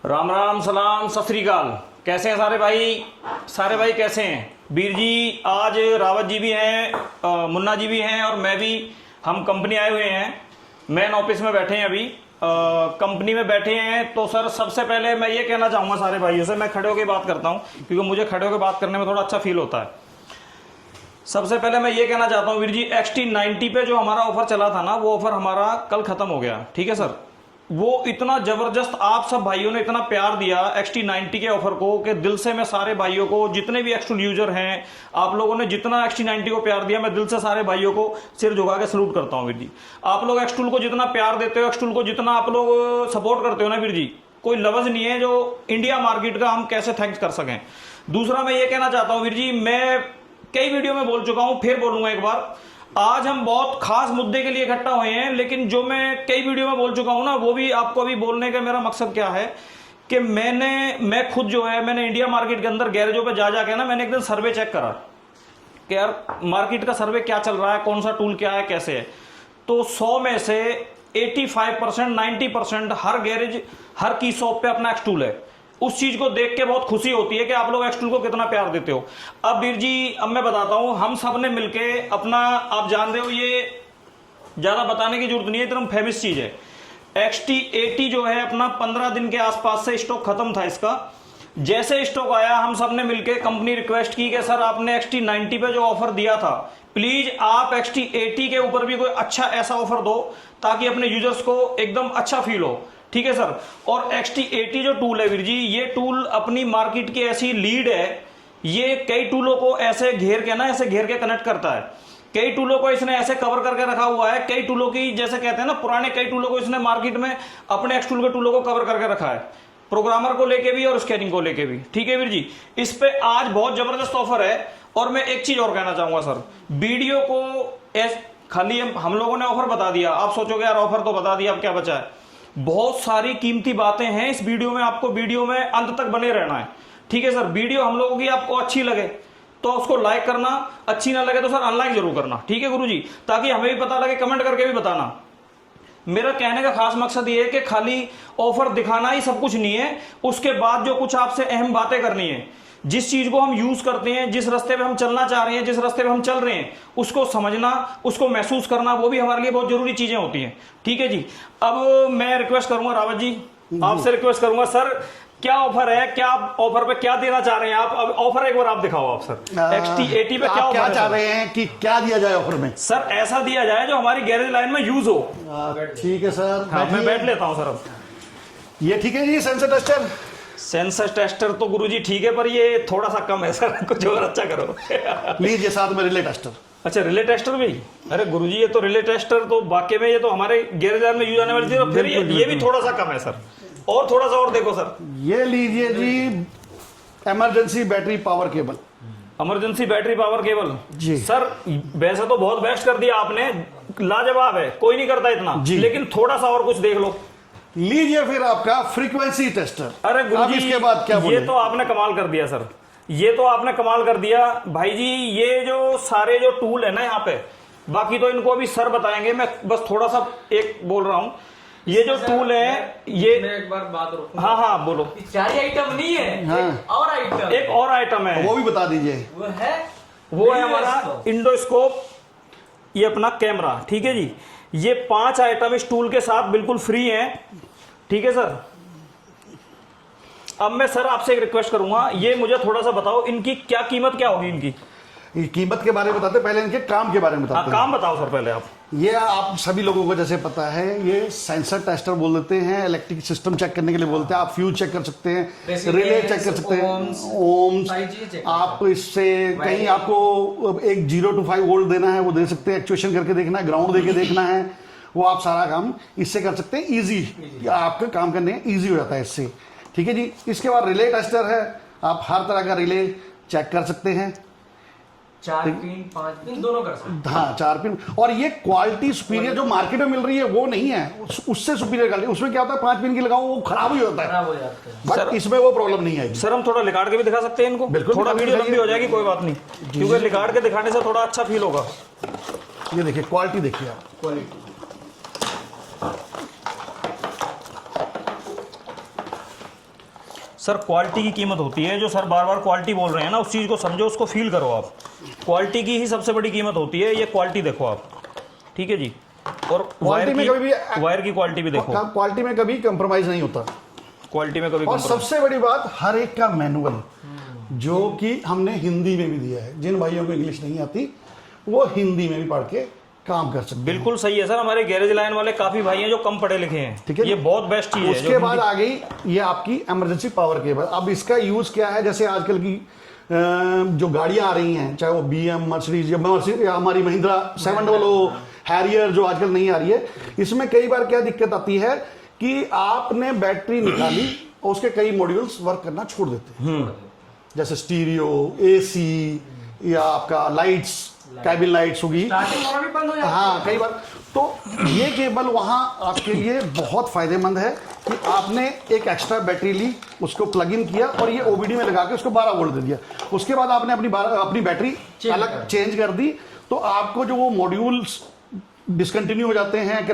राम राम सलाम सत श्री अकाल। कैसे हैं सारे भाई कैसे हैं? वीर जी, आज रावत जी भी हैं, मुन्ना जी भी हैं और मैं भी। हम कंपनी आए हुए हैं, मेन ऑफिस में बैठे हैं अभी। कंपनी में बैठे हैं तो सर सबसे पहले मैं ये कहना चाहूँगा सारे भाइयों से, मैं खड़े होकर बात करता हूँ क्योंकि मुझे खड़े होकर बात करने में थोड़ा अच्छा फील होता है। सबसे पहले मैं ये कहना चाहता हूँ वीर जी, XT90 पे जो हमारा ऑफर चला था ना, वो ऑफर हमारा कल खत्म हो गया। ठीक है सर, वो इतना जबरदस्त आप सब भाइयों ने इतना प्यार दिया XT90 के ऑफर को कि दिल से मैं सारे भाइयों को, जितने भी एक्सटूल यूजर हैं, आप लोगों ने जितना XT90 को प्यार दिया, मैं दिल से सारे भाइयों को सिर झुका के सलूट करता हूँ वीर जी। आप लोग एक्सटूल को जितना प्यार देते हो, एक्सटूल को जितना आप लोग सपोर्ट करते हो ना वीर जी, कोई लफ्ज नहीं है जो इंडिया मार्केट का हम कैसे थैंक्स कर सकें। दूसरा मैं ये कहना चाहता हूँ वीर जी, मैं कई वीडियो में बोल चुका हूं, फिर बोलूंगा एक बार। आज हम बहुत खास मुद्दे के लिए इकट्ठा हुए हैं, लेकिन जो मैं कई वीडियो में बोल चुका हूं ना, वो भी आपको अभी बोलने का मेरा मकसद क्या है कि मैं खुद जो है, मैंने इंडिया मार्केट के अंदर गैरेजों पे जा जाके ना, मैंने एक दिन सर्वे चेक करा कि यार मार्केट का सर्वे क्या चल रहा है, कौन सा टूल क्या है, कैसे है। तो 100 में से 85% 90% हर गैरेज, हर की शॉप पे अपना एक्स टूल है। उस चीज को देख के बहुत खुशी होती है कि आप लोग एक्सटूल को कितना प्यार देते हो। अब वीर जी, अब मैं बताता हूं, हम सब ने मिलके अपना, आप जान रहे हो, ये ज्यादा बताने की जरूरत नहीं है, एकदम फेमस चीज है। XT80 जो है अपना 15 दिन के आसपास से स्टॉक खत्म था इसका। जैसे स्टॉक आया, हम सब ने मिलकर कंपनी रिक्वेस्ट की कि सर आपने XT90 पे जो ऑफर दिया था, प्लीज आप XT80 के ऊपर भी कोई अच्छा ऐसा ऑफर दो ताकि अपने यूजर्स को एकदम अच्छा फील हो। ठीक है सर। और XT80 जो टूल है वीर जी, ये टूल अपनी मार्केट की ऐसी लीड है, ये कई टूलों को ऐसे घेर के ना, ऐसे घेर के कनेक्ट करता है। कई टूलों को इसने ऐसे कवर करके रखा हुआ है, कई टूलों की, जैसे कहते हैं ना, पुराने कई टूलों को इसने मार्केट में अपने एक्स टूल के टूलों को कवर करके रखा है, प्रोग्रामर को लेके भी और स्कैनिंग को लेके भी। ठीक है वीर जी, इस पे आज बहुत जबरदस्त ऑफर है। और मैं एक चीज और कहना चाहूंगा सर, वीडियो को खाली हम लोगों ने ऑफर बता दिया, आप सोचोगे यार ऑफर तो बता दिया, अब क्या बचा है। बहुत सारी कीमती बातें हैं इस वीडियो में, आपको वीडियो में अंत तक बने रहना है। ठीक है सर, वीडियो हम लोगों की आपको अच्छी लगे तो उसको लाइक करना, अच्छी ना लगे तो सर अनलाइक जरूर करना। ठीक है गुरुजी, ताकि हमें भी पता लगे, कमेंट करके भी बताना। मेरा कहने का खास मकसद ये है कि खाली ऑफर दिखाना ही सब कुछ नहीं है, उसके बाद जो कुछ आपसे अहम बातें करनी है, जिस चीज को हम यूज करते हैं, जिस रास्ते पे हम चलना चाह रहे हैं, जिस रास्ते पे हम चल रहे हैं, उसको समझना, उसको महसूस करना, वो भी हमारे लिए बहुत जरूरी चीजें होती हैं। ठीक है जी। अब मैं रिक्वेस्ट करूंगा रावत जी, आपसे रिक्वेस्ट करूंगा सर, क्या ऑफर है, क्या ऑफर पे क्या देना चाह रहे हैं आप? अब ऑफर एक बार आप दिखाओ आप सर, XT80 पे क्या क्या चाह रहे हैं कि क्या दिया जाए ऑफर में? सर ऐसा दिया जाए जो हमारी गैरेज लाइन में यूज हो। ठीक है सर, हाँ, मैं बैठ लेता हूँ सर। अब ये ठीक है जी। सेंसर टेस्टर, सेंसर टेस्टर तो गुरुजी ठीक है, पर ये थोड़ा सा कम है सर, कुछ और अच्छा करो। लीजिए साथ में रिले टेस्टर। अच्छा, रिले टेस्टर भी? अरे गुरुजी, ये तो रिले टेस्टर तो वाकई में ये तो हमारे गैरेज में यूज आने वाली चीज है, फिर ये भी थोड़ा सा कम है सर, और थोड़ा सा और देखो सर। ये लीजिए जी, emergency battery power cable. Emergency battery power cable जी सर, वैसे तो बहुत बेस्ट कर दिया आपने, लाजवाब है, कोई नहीं करता इतना, लेकिन थोड़ा सा और कुछ देख लो। लीजिए फिर आपका फ्रीक्वेंसी टेस्टर। अरे गुरुजी, इसके बाद क्या बोले? ये तो आपने कमाल कर दिया सर, ये तो आपने कमाल कर दिया भाई जी। ये जो सारे जो टूल है ना यहाँ पे, बाकी तो इनको अभी सर बताएंगे, मैं बस थोड़ा सा एक बोल रहा हूँ। ये जो टूल है, ये मैं एक बार बात रोकूं। हाँ हाँ बोलो। चार ही आइटम नहीं है, हाँ। एक और आइटम है, वो भी बता दीजिए। वो है हमारा इंडोस्कोप, ये अपना कैमरा। ठीक है जी, ये 5 आइटम इस टूल के साथ बिल्कुल फ्री हैं। ठीक है सर। अब मैं सर आपसे एक रिक्वेस्ट करूंगा, ये मुझे थोड़ा सा बताओ, इनकी क्या कीमत क्या होगी इनकी? कीमत के बारे में बताते, पहले इनके काम के बारे में बताते हैं। काम बताओ सर पहले आप। ये आप सभी लोगों को जैसे पता है, ये सेंसर टेस्टर बोल देते हैं, इलेक्ट्रिक सिस्टम चेक करने के लिए बोलते हैं। आप फ्यूज चेक कर सकते हैं, रिले चेक कर सकते हैं, ओम्स, आप इससे कहीं आपको एक 0 to 5 वोल्ट देना है वो दे सकते हैं, एक्चुएशन करके देखना है, ग्राउंड देके देखना है, वो आप सारा काम इससे कर सकते हैं। ईजी, आपका काम करने ईजी हो जाता है इससे। ठीक है जी। इसके बाद रिले टेस्टर है, आप हर तरह का रिले चेक कर सकते हैं, 4 पिन 5 पिन दोनों कर सकते हैं। हाँ 4 पिन। और ये क्वालिटी सुपीरियर जो मार्केट में मिल रही है वो नहीं है, उससे सुपीरियर क्वालिटी। उसमें क्या होता है, 5 पिन की लगाओ वो खराब ही होता है, खराब हो जाते हैं। बट इसमें वो प्रॉब्लम नहीं है। सर हम थोड़ा लिकाड़ के भी दिखा सकते हैं इनको? बिल्कुल, थोड़ा वीडियो लंबी हो जाएगी, कोई बात नहीं, क्योंकि लिकाड़ के दिखाने से थोड़ा अच्छा फील होगा। ये देखिए क्वालिटी, देखिए आप सर क्वालिटी की कीमत होती है, जो सर बार बार क्वालिटी बोल रहे हैं ना, उस चीज़ को समझो, उसको फील करो आप। क्वालिटी की ही सबसे बड़ी कीमत होती है, ये क्वालिटी देखो आप, ठीक है जी। और क्वालिटी में कभी भी वायर की क्वालिटी भी देखो, क्वालिटी में कभी कंप्रोमाइज नहीं होता। क्वालिटी में कभी और सबसे बड़ी बात, हर एक का मैनुअल जो कि हमने हिंदी में भी दिया है, जिन भाइयों को इंग्लिश नहीं आती वो हिंदी में भी पढ़ के काम कर सकते हैं। बिल्कुल सही है सर, हमारे गैरेज लाइन वाले काफी भाई हैं जो कम पढ़े लिखे हैं, ठीक है, ये बहुत बेस्ट चीज है। उसके बाद आ गई ये आपकी इमरजेंसी पावर केबल। अब इसका यूज क्या है, जैसे आजकल की जो गाड़ियां आ रही हैं, चाहे वो BM, मर्सिडीज या हमारी महिंद्रा 700 हैरियर जो आजकल नहीं आ रही है, इसमें कई बार क्या दिक्कत आती है कि आपने बैटरी निकाली और उसके कई मॉड्यूल्स वर्क करना छोड़ देते हैं, जैसे स्टीरियो, AC या आपका लाइट्स, कैबिन लाइट्स होगी, हाँ कई बार। तो ये केबल वहां आपके लिए बहुत फायदेमंद है कि आपने एक एक्स्ट्रा बैटरी ली, उसको प्लग इन किया और ये OBD में लगा के उसको 12 वोल्ट दे दिया। उसके बाद आपने अपनी बैटरी अलग चेंज कर दी, तो आपको जो वो मॉड्यूल्स डिसकंटिन्यू हो जाते हैं,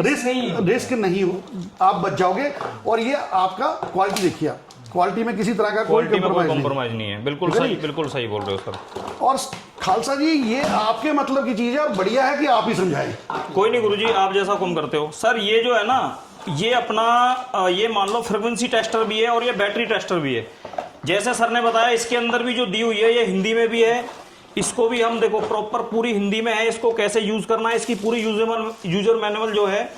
रिस्क नहीं हो, आप बच जाओगे। और ये आपका क्वालिटी देखिए, आप क्वालिटी में किसी तरह का कोई कॉम्प्रोमाइज नहीं है। बिल्कुल सही बोल रहे हो सर। और खालसा जी ये आपके मतलब की चीज है और बढ़िया है कि आप ही समझाएं। कोई नहीं गुरुजी, आप जैसा हुक्म करते हो सर। ये जो है ना, ये अपना ये मान लो फ्रीक्वेंसी टेस्टर भी है और ये बैटरी टेस्टर भी है। जैसे सर ने बताया, इसके अंदर भी जो दी हुई है ये हिंदी में भी है, इसको भी हम देखो प्रॉपर पूरी हिंदी में है, इसको कैसे यूज करना है, इसकी पूरी यूजर मैनुअल जो है।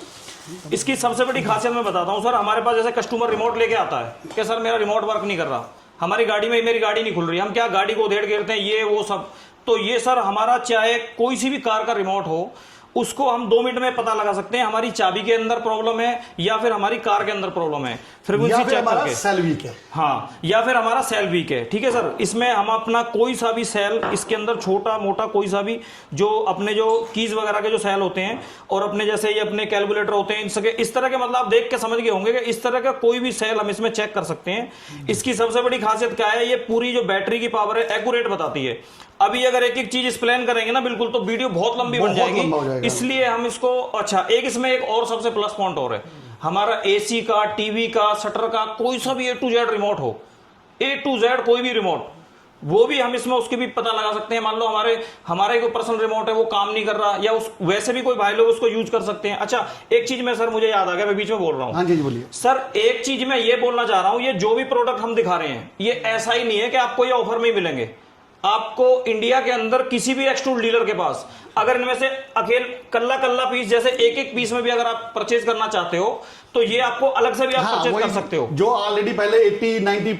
इसकी सबसे बड़ी खासियत मैं बताता हूँ सर, हमारे पास जैसे कस्टमर रिमोट लेके आता है कि सर मेरा रिमोट वर्क नहीं कर रहा, हमारी गाड़ी में मेरी गाड़ी नहीं खुल रही, हम क्या गाड़ी को उधेड़ घेरते हैं ये वो सब। तो ये सर हमारा चाहे कोई सी भी कार का रिमोट हो, उसको हम 2 मिनट में पता लगा सकते हैं हमारी चाबी के अंदर प्रॉब्लम है या फिर हमारी कार के अंदर प्रॉब्लम है, फ्रीक्वेंसी चेक करके। सेल वीक है, हाँ, या फिर हमारा सेल वीक है, ठीक है सर। इसमें हम अपना कोई सा भी सेल, इसके अंदर छोटा मोटा कोई सा भी, जो अपने जो कीज वगैरह के जो सेल होते हैं और अपने जैसे ये अपने कैलकुलेटर होते हैं, इस तरह के, मतलब आप देख के समझ गए होंगे कि इस तरह का कोई भी सेल हम इसमें चेक कर सकते हैं। इसकी सबसे बड़ी खासियत क्या है, ये पूरी जो बैटरी की पावर है एक्यूरेट बताती है। अभी अगर एक एक चीज एक्सप्लेन करेंगे ना बिल्कुल, तो वीडियो बहुत लंबी बन जाएगी, इसलिए हम इसको, अच्छा एक इसमें एक और सबसे प्लस पॉइंट और है, हमारा AC का, TV का, शटर का, कोई सा भी A to Z रिमोट हो, A to Z कोई भी रिमोट, वो भी हम इसमें उसके भी पता लगा सकते हैं। मान लो हमारे कोई पर्सनल रिमोट है, वो काम नहीं कर रहा, या उस वैसे भी कोई भाई लोग उसको यूज कर सकते हैं। अच्छा एक चीज में सर मुझे याद आ गया, मैं बीच में बोल रहा हूँ। हाँ जी बोलिए सर। एक चीज मैं ये बोलना चाह रहा हूँ, ये जो भी प्रोडक्ट हम दिखा रहे हैं, ये ऐसा ही नहीं है कि आपको ये ऑफर में ही मिलेंगे। आपको इंडिया के अंदर किसी भी एक्सटूल डीलर के पास अगर इनमें से कल्ला पीस, जैसे एक एक पीस में भी अगर आप परचेज करना चाहते हो, तो ये आपको अलग से भी आप परचेज कर सकते हो। जो ऑलरेडी पहले 80-90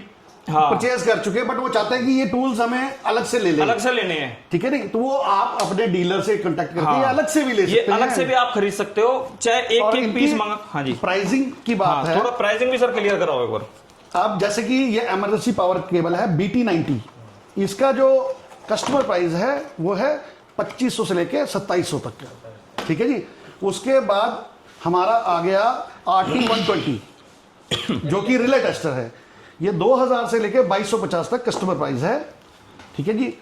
परचेज कर चुके हैं, बट वो चाहते हैं कि ये टूल्स हमें अलग से लेने हैं, ठीक है नहीं, तो वो आप अपने डीलर से कांटेक्ट करके अलग से भी ले सकते हैं, अलग से भी आप खरीद सकते हो, चाहे एक एक पीस मंगा। हाँ जी, प्राइसिंग की बात है, थोड़ा प्राइसिंग भी सर क्लियर कराओ एक बार। अब जैसे कि ये इमरजेंसी पावर केबल है BT90, इसका जो कस्टमर प्राइस है वो है 2500 से लेके 2700 तक का, ठीक है जी। उसके बाद हमारा आ गया RT120 जो कि रिले टेस्टर है, ये 2000 से लेके 2250 तक कस्टमर प्राइस है, ठीक है जी।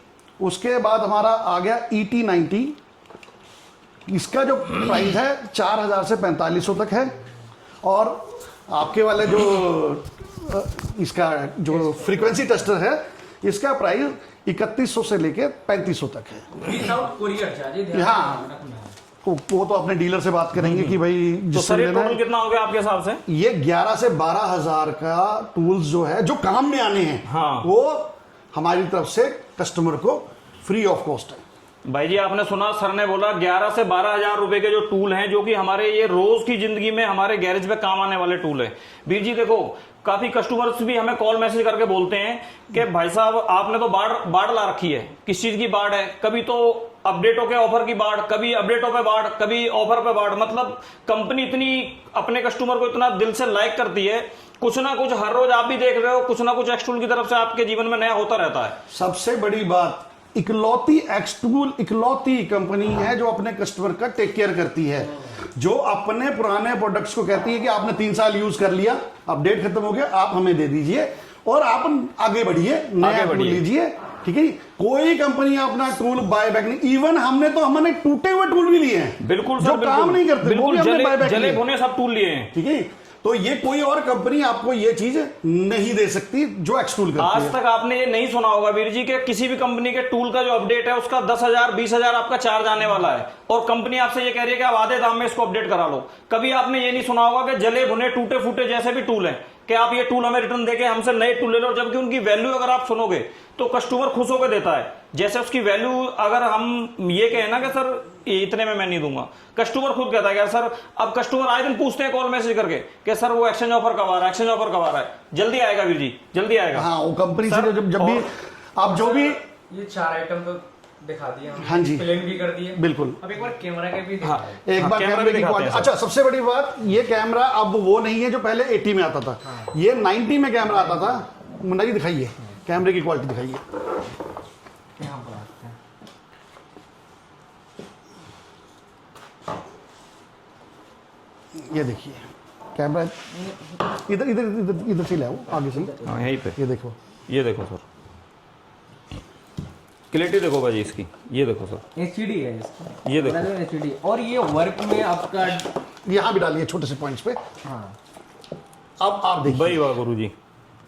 उसके बाद हमारा आ गया ET90, इसका जो प्राइस है 4000 से 4500 तक है। और आपके वाले जो इसका जो फ्रीक्वेंसी टेस्टर है, इसका प्राइस 3100 से लेके 3500 तक है। हाँ, वो तो अपने डीलर से बात करेंगे कि भाई तो सर ये टोटल कितना हो गया आपके हिसाब से? ये 11 से 12 हजार का टूल्स जो है, जो काम में आने हैं, हाँ, वो हमारी तरफ से कस्टमर को फ्री ऑफ कॉस्ट है। भाई जी आपने सुना, सर ने बोला 11 से 12 हजार रुपए के जो टूल हैं, जो कि हमारे ये रोज की जिंदगी में हमारे गैरेज पे काम आने वाले टूल है। वीर जी देखो, काफी कस्टमर्स भी हमें कॉल मैसेज करके बोलते हैं कि भाई साहब आपने तो बाढ़ ला रखी है। किस चीज की बाढ़ है? कभी तो अपडेटों के ऑफर की बाढ़, कभी अपडेटों पे बाढ़, कभी ऑफर पे बाढ़। मतलब कंपनी इतनी अपने कस्टमर को इतना दिल से लाइक करती है, कुछ ना कुछ हर रोज आप भी देख रहे हो, कुछ ना कुछ एक्सटूल की तरफ से आपके जीवन में नया होता रहता है। सबसे बड़ी बात, इकलौती एक्सटूल इकलौती कंपनी है जो अपने कस्टमर का टेक केयर करती है, जो अपने पुराने प्रोडक्ट्स को कहती है कि आपने 3 साल यूज कर लिया, अपडेट खत्म हो गया, आप हमें दे दीजिए और आप आगे बढ़िए, नया टूल लीजिए, ठीक है। कोई कंपनी अपना टूल बाय बैक नहीं, इवन हमने टूटे हुए टूल भी लिए हैं, बिल्कुल जो काम नहीं करते, वो भी हमने बाय बैक जले भुने सब टूल लिए हैं, ठीक है। तो ये कोई और कंपनी आपको ये चीज नहीं दे सकती जो एक्सटूल करती आज है। तक आपने ये नहीं सुना होगा वीर जी कि किसी भी कंपनी के टूल का जो अपडेट है उसका 10,000 20,000 आपका चार्ज आने वाला है, और कंपनी आपसे ये कह रही है कि आप आधे दाम में इसको अपडेट करा लो। कभी आपने ये नहीं सुना होगा कि जले भुने टूटे फूटे जैसे भी टूल हैं कि आप ये टूल हमें रिटर्न देके हमसे नए टूल ले लो, जबकि उनकी वैल्यू अगर आप सुनोगे तो कस्टमर खुश होकर देता है। जैसे उसकी वैल्यू अगर हम ये कहें ना कि सर ये इतने में मैं नहीं दूंगा, कस्टमर खुद कहता है कि सर, अब कस्टमर आए दिन पूछते हैं कॉल मैसेज करके कि सर वो एक्सचेंज ऑफर कब आ रहा है, एक्सचेंज ऑफर कब आ रहा है, जल्दी आएगा वीर जी, जल्दी आएगा। हाँ, वो कंपनी से जब भी आप जो भी ये 4 आइटम तो दिखा दिए हमने, हाँ जी, प्लेन भी कर दिए बिल्कुल। अब एक बार कैमरा के भी हाँ, दिखाएं। एक बार कैमरे की क्वालिटी, अच्छा सबसे बड़ी बात, ये कैमरा अब वो नहीं है जो पहले 80 में आता था, ये 90 में कैमरा आता था। मुन्ना जी दिखाइए कैमरे की क्वालिटी दिखाइए। यहाँ पर आते हैं। ये देखिए कैमरा इधर इधर इधर इधर से ले आओ, आगे से हाँ, यहीं पे ये देखो, ये देखो सर, क्लियरिटी देखो भाई इसकी, ये देखो सर, एचडी है इसका, ये देखो एचडी, और ये वर्क में आपका यहाँ भी डालिए छोटे से पॉइंट्स पे। हाँ अब आप देखिए भाई वाह गुरु जी,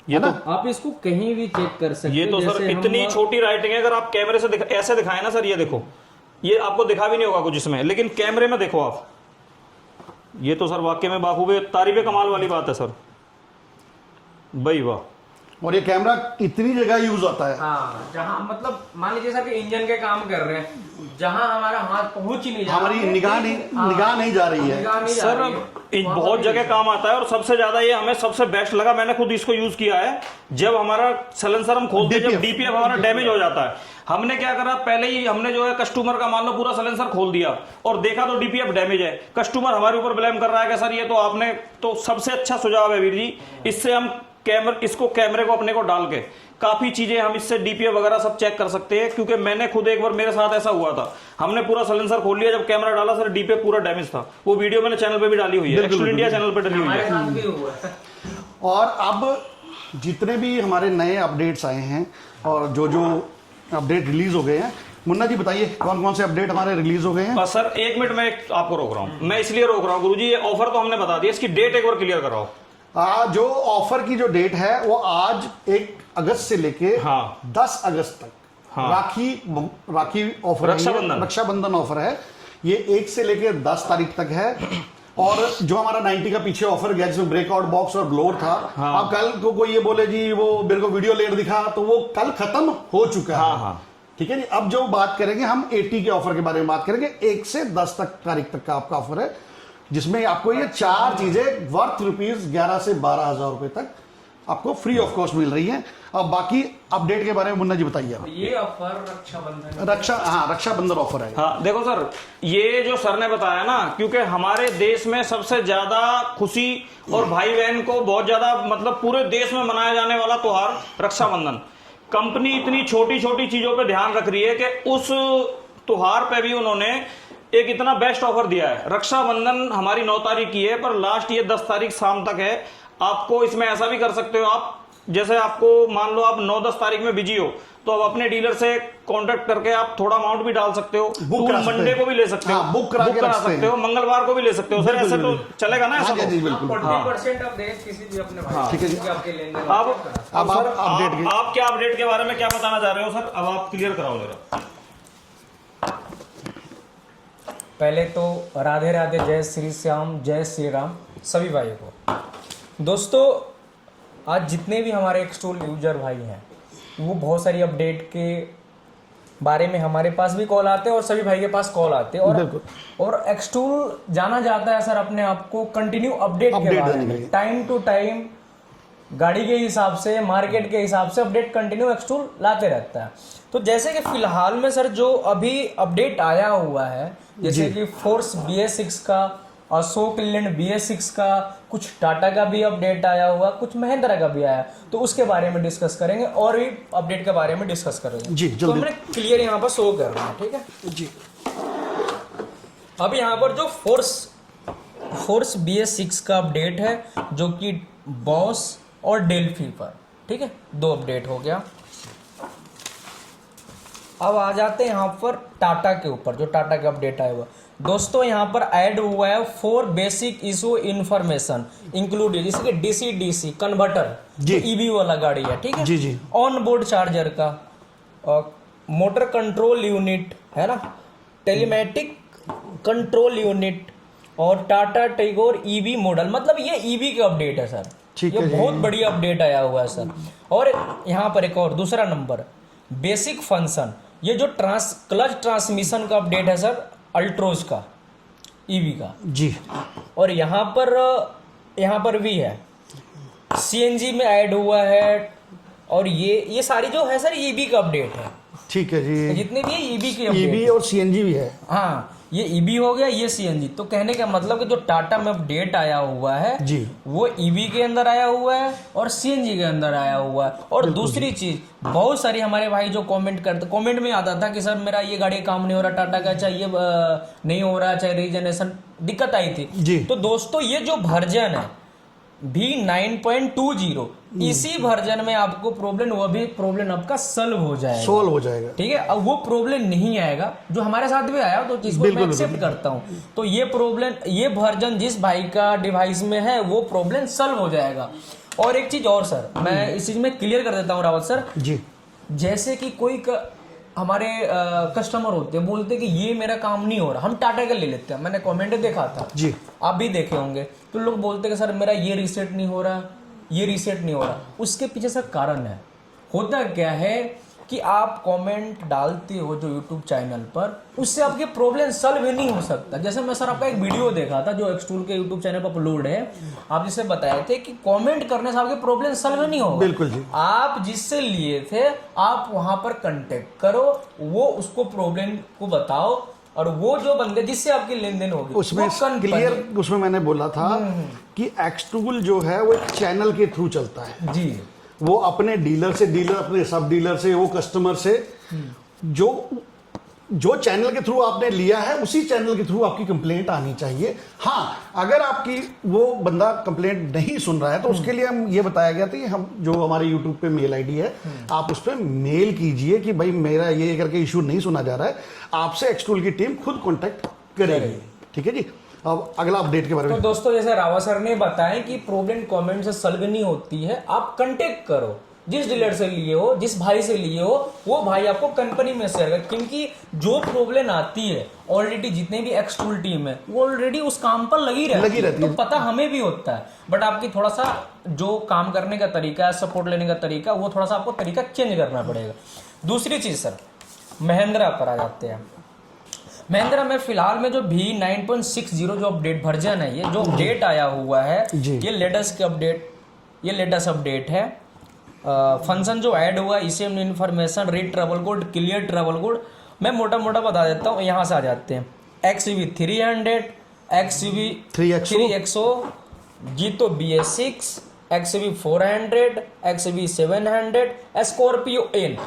ये है तो ना? आप इसको कहीं भी चेक कर सकते ये तो सर जैसे हम- इतनी छोटी राइटिंग है, अगर आप कैमरे से ऐसे दिखाए ना सर, ये देखो, ये आपको दिखा भी नहीं होगा कुछ इसमें, लेकिन कैमरे में देखो आप, ये तो सर वाकई में बाखूबे तारीफ कमाल वाली बात है सर, भाई वाह। और ये कैमरा इतनी जगह यूज होता है। हाँ, जहाँ मतलब मान लीजिए सर कि इंजन के काम कर रहे हैं, जहाँ हमारा हाथ पहुंच ही नहीं जा हमारी निगाह नहीं जा रही है निगाह नहीं जा सर रही है। इन बहुत जगह काम आता है, और सबसे ज्यादा ये हमें सबसे बेस्ट लगा, मैंने खुद इसको यूज किया है, जब हमारा सलेंसर हम खोलते हैं, जब डीपीएफ हमारा डैमेज हो जाता है, हमने क्या करा, पहले ही हमने जो है कस्टमर का मान लो पूरा सलेंसर खोल दिया और देखा तो डीपीएफ डैमेज है, कस्टमर हमारे ऊपर ब्लेम कर रहा है कि सर ये तो आपने, तो सबसे अच्छा सुझाव है वीर जी, इससे हम कैमरे को अपने को डाल के काफी चीजें हम इससे डीपीएफ वगैरह सब चेक कर सकते हैं, क्योंकि मैंने खुद एक बार मेरे साथ ऐसा हुआ था, हमने पूरा सलेंसर खोल लिया, जब कैमरा डाला सर डीपीएफ पूरा डैमेज था, वो वीडियो मैंने चैनल पे भी डाली हुई है, एक्सट्रूड इंडिया चैनल पे डाली हुई हमारे है। साथ भी हुआ है। और अब जितने भी हमारे नए अपडेट्स आए हैं और जो जो अपडेट रिलीज हो गए हैं, मुन्ना जी बताइए कौन कौन से अपडेट हमारे रिलीज हो गए हैं। बस सर 1 मिनट में आपको रोक रहा हूँ, मैं इसलिए रोक रहा हूँ गुरुजी, ये ऑफर तो हमने बता दिया, इसकी डेट एक बार क्लियर कराओ। जो ऑफर की जो डेट है वो आज 1 अगस्त से लेके हाँ। 10 अगस्त तक, हाँ। राखी ऑफर, रक्षाबंधन ऑफर है, ये 1 से लेके 10 तारीख तक है। और जो हमारा 90 का पीछे ऑफर गया जिसमें ब्रेकआउट बॉक्स और ग्लोर था, हाँ। अब कल को कोई ये बोले जी वो मेरे को वीडियो लेट दिखा, तो वो कल खत्म हो चुका है। हाँ। ठीक है जी। अब जो बात करेंगे हम 80 के ऑफर के बारे में बात करेंगे, 1 से 10 तारीख तक का आपका ऑफर है, जिसमें आपको ये 4 चीजें वर्थ रुपीज 11 से 12,000 रुपए तक आपको फ्री ऑफ कॉस्ट मिल रही है। अब बाकी अपडेट के बारे में मुन्ना जी बताइए आप। ये ऑफर रक्षाबंधन रक्षाबंधन ऑफर है। हाँ देखो सर, ये जो सर ने बताया ना, क्योंकि हमारे देश में सबसे ज्यादा खुशी और भाई बहन को बहुत ज्यादा मतलब पूरे देश में मनाया जाने वाला त्योहार रक्षाबंधन, कंपनी इतनी छोटी छोटी चीजों पे ध्यान रख रही है कि उस त्योहार पे भी उन्होंने एक इतना बेस्ट ऑफर दिया है। रक्षाबंधन हमारी 9 तारीख की है, पर लास्ट ये 10 तारीख शाम तक है। आपको इसमें ऐसा भी कर सकते हो आप, जैसे आपको मान लो आप 9-10 तारीख में बिजी हो, तो आप अपने डीलर से कांटेक्ट करके आप थोड़ा अमाउंट भी डाल सकते हो, मंडे को भी ले सकते हो, बुक करा सकते हो, मंगलवार को भी ले सकते हो सर, ऐसे तो चलेगा ना ऐसा तो? 40% आप दें किसी भी अपने भाई, ठीक है जी। आपके लेन देन। अब आप क्या अपडेट के बारे में क्या बताना चाह रहे हो सर, अब आप क्लियर कराओ जरा। पहले तो राधे राधे, जय श्री श्याम, जय श्री राम सभी भाइयों को। दोस्तों आज जितने भी हमारे एक्सटूल यूजर भाई हैं, वो बहुत सारी अपडेट के बारे में हमारे पास भी कॉल आते हैं और सभी भाई के पास कॉल आते हैं, और एक्सटूल जाना जाता है सर अपने आप को कंटिन्यू अपडेट के बारे में, टाइम टू टाइम गाड़ी के हिसाब से, मार्केट के हिसाब से अपडेट कंटिन्यू एक्सटूल लाते रहता है। तो जैसे कि फिलहाल में सर जो अभी अपडेट आया हुआ है, जैसे कि फोर्स BS6 का, अशोक लेलैंड BS6 का, कुछ टाटा का भी अपडेट आया हुआ, कुछ महिंद्रा का भी आया, तो उसके बारे में डिस्कस करेंगे और भी अपडेट के बारे में डिस्कस करेंगे जी। तो हमने क्लियर यहाँ पर शो कर रहे हैं, ठीक है जी। अब यहाँ पर जो फोर्स BS6 का अपडेट है, जो कि बॉस और डेल्फी पर, ठीक है, 2 अपडेट हो गया। अब आ जाते हैं यहाँ पर टाटा के ऊपर, जो टाटा का अपडेट आया हुआ। दोस्तों यहाँ पर ऐड हुआ है 4 बेसिक इशू इंफॉर्मेशन इंक्लूडेड, जैसे कि डीसी डीसी कन्वर्टर जो ईवी वाला गाड़ी है, ठीक है जी जी, ऑन बोर्ड चार्जर का, और मोटर कंट्रोल यूनिट है ना, टेलीमेटिक कंट्रोल यूनिट, और टाटा टिगोर ईवी मॉडल, मतलब ये ईवी का अपडेट है सर। ठीक ये है जी। बहुत बढ़िया अपडेट आया हुआ है सर। और यहाँ पर एक और दूसरा नंबर बेसिक फंक्शन, ये जो क्लच ट्रांसमिशन का अपडेट है सर अल्ट्रोज का ईवी का जी। और यहाँ पर भी है, सीएनजी में ऐड हुआ है, और ये सारी जो है सर ईवी का अपडेट है। ठीक है जी, जितने भी ईवी के अपडेट ईवी और सीएनजी भी है। हाँ, ये ईवी हो गया, ये सीएनजी। तो कहने का मतलब कि जो टाटा में अपडेट आया हुआ है जी, वो ईवी के अंदर आया हुआ है और सीएनजी के अंदर आया हुआ है। और दूसरी चीज, बहुत सारी हमारे भाई जो कमेंट में आता था कि सर मेरा ये गाड़ी काम नहीं हो रहा, टाटा का चाहे ये नहीं हो रहा, चाहे रीजनरेशन दिक्कत आई थी जी। तो दोस्तों ये जो वर्जन है V9.20, इसी वर्जन में आपको वो भी प्रॉब्लम आपका सॉल्व हो जाएगा। ठीक है, अब वो प्रॉब्लम नहीं आएगा जो हमारे साथ भी आया, तो चीज को मैं एक्सेप्ट करता हूँ। तो ये वर्जन जिस भाई का डिवाइस में है वो प्रॉब्लम सॉल्व हो जाएगा। और एक चीज और सर, मैं इस चीज में क्लियर कर देता हूँ रावत सर जी। जैसे कि कोई हमारे कस्टमर होते हैं, बोलते हैं कि ये मेरा काम नहीं हो रहा, हम टाटा का ले लेते हैं, मैंने कमेंट देखा था जी, आप भी देखे होंगे, तो लोग बोलते हैं कि सर मेरा ये रीसेट नहीं हो रहा, ये रीसेट नहीं हो रहा। उसके पीछे सर कारण है, होता क्या है कि आप कमेंट डालते हो जो यूट्यूब चैनल पर, उससे आपके प्रॉब्लम सॉल्व ही नहीं हो सकता। जैसे मैं सर आपका एक वीडियो देखा था जो एक्सटूल के यूट्यूब चैनल पर अपलोड है, आप जिसे बताए थे कि कमेंट करने से आपके प्रॉब्लम सॉल्व नहीं होगा। बिल्कुल जी। आप जिससे लिए थे आप वहां पर कांटेक्ट करो, वो उसको प्रॉब्लम को बताओ, और वो जो बंदे जिससे आपकी लेन देन होगी उसमें क्लियर, उसमें मैंने बोला था कि एक्सटूल जो है वो एक चैनल के थ्रू चलता है जी। वो अपने डीलर से, अपने सब डीलर से, वो कस्टमर से, जो चैनल के थ्रू आपने लिया है उसी चैनल के थ्रू आपकी कंप्लेंट आनी चाहिए। हाँ, अगर आपकी वो बंदा कंप्लेंट नहीं सुन रहा है तो उसके लिए हम ये बताया गया था कि हम जो हमारे यूट्यूब पे मेल आईडी है, आप उस पर मेल कीजिए कि भाई मेरा ये करके इशू नहीं सुना जा रहा है, आपसे एक्सटूल की टीम खुद कॉन्टेक्ट करेगी। ठीक है जी। अब अगला अपडेट के बारे में तो दोस्तों जैसे रावा सर ने बताया कि प्रॉब्लम कमेंट से सॉल्व नहीं होती है, आप कांटेक्ट करो, जिस डीलर से लिए हो, जिस भाई से लिए हो, वो भाई आपको कंपनी में शेयर कर, क्योंकि जो प्रॉब्लम आती है ऑलरेडी जितने भी एक्सटूल टीम है वो ऑलरेडी उस काम पर लगी रहती है, तो पता हमें भी होता है, बट आपकी थोड़ा सा जो काम करने का तरीका है, सपोर्ट लेने का तरीका, वो थोड़ा सा आपको तरीका चेंज करना पड़ेगा। दूसरी चीज सर, महिंद्रा पर आ जाते हैं। महिंद्रा में फिलहाल में जो V9.60 जो अपडेट वर्जन है, ये जो अपडेट आया हुआ है, ये लेटेस्ट अपडेट है। फंक्शन जो ऐड हुआ, ECM information, read travel code, clear travel code, मैं मोटा मोटा बता देता हूँ। यहाँ से आ जाते हैं XUV 300, XUV 3XO, जीतो BS6, XUV 400, XUV 700, Scorpio N,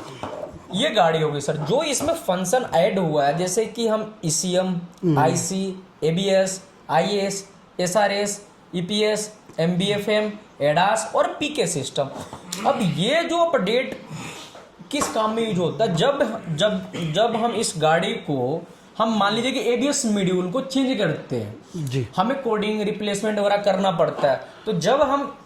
ये गाड़ी होगी सर। जो इसमें फंक्शन ऐड हुआ है, जैसे कि हम ECM, IC, ABS, IS, SRS, EPS, MBFM, ADAS और PK सिस्टम। अब ये जो अपडेट किस काम में यूज होता है, जब हम इस गाड़ी को, हम मान लीजिए कि ABS मॉड्यूल को चेंज करते हैं जी, हमें कोडिंग रिप्लेसमेंट वगैरह करना पड़ता है, तो जब हम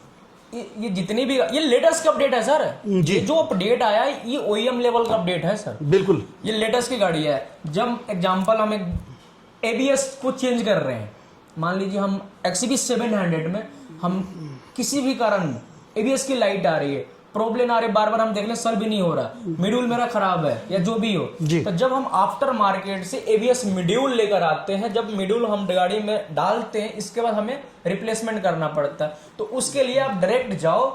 ये जितनी भी, ये लेटेस्ट का अपडेट है सर, ये जो अपडेट आया है ये OEM लेवल का अपडेट है सर, बिल्कुल ये लेटेस्ट की गाड़ी है। जब एग्जांपल हम एक ABS को चेंज कर रहे हैं, मान लीजिए हम XUV 700 में हम किसी भी कारण ABS की लाइट आ रही है, प्रॉब्लम आ रही है, बार बार हम देख लें सॉल्व भी नहीं हो रहा, मॉड्यूल मेरा खराब है या जो भी हो, तो जब हम आफ्टर मार्केट से ABS मॉड्यूल लेकर आते हैं, जब मॉड्यूल हम गाड़ी में डालते हैं, इसके बाद हमें रिप्लेसमेंट करना पड़ता है। तो उसके लिए आप डायरेक्ट जाओ,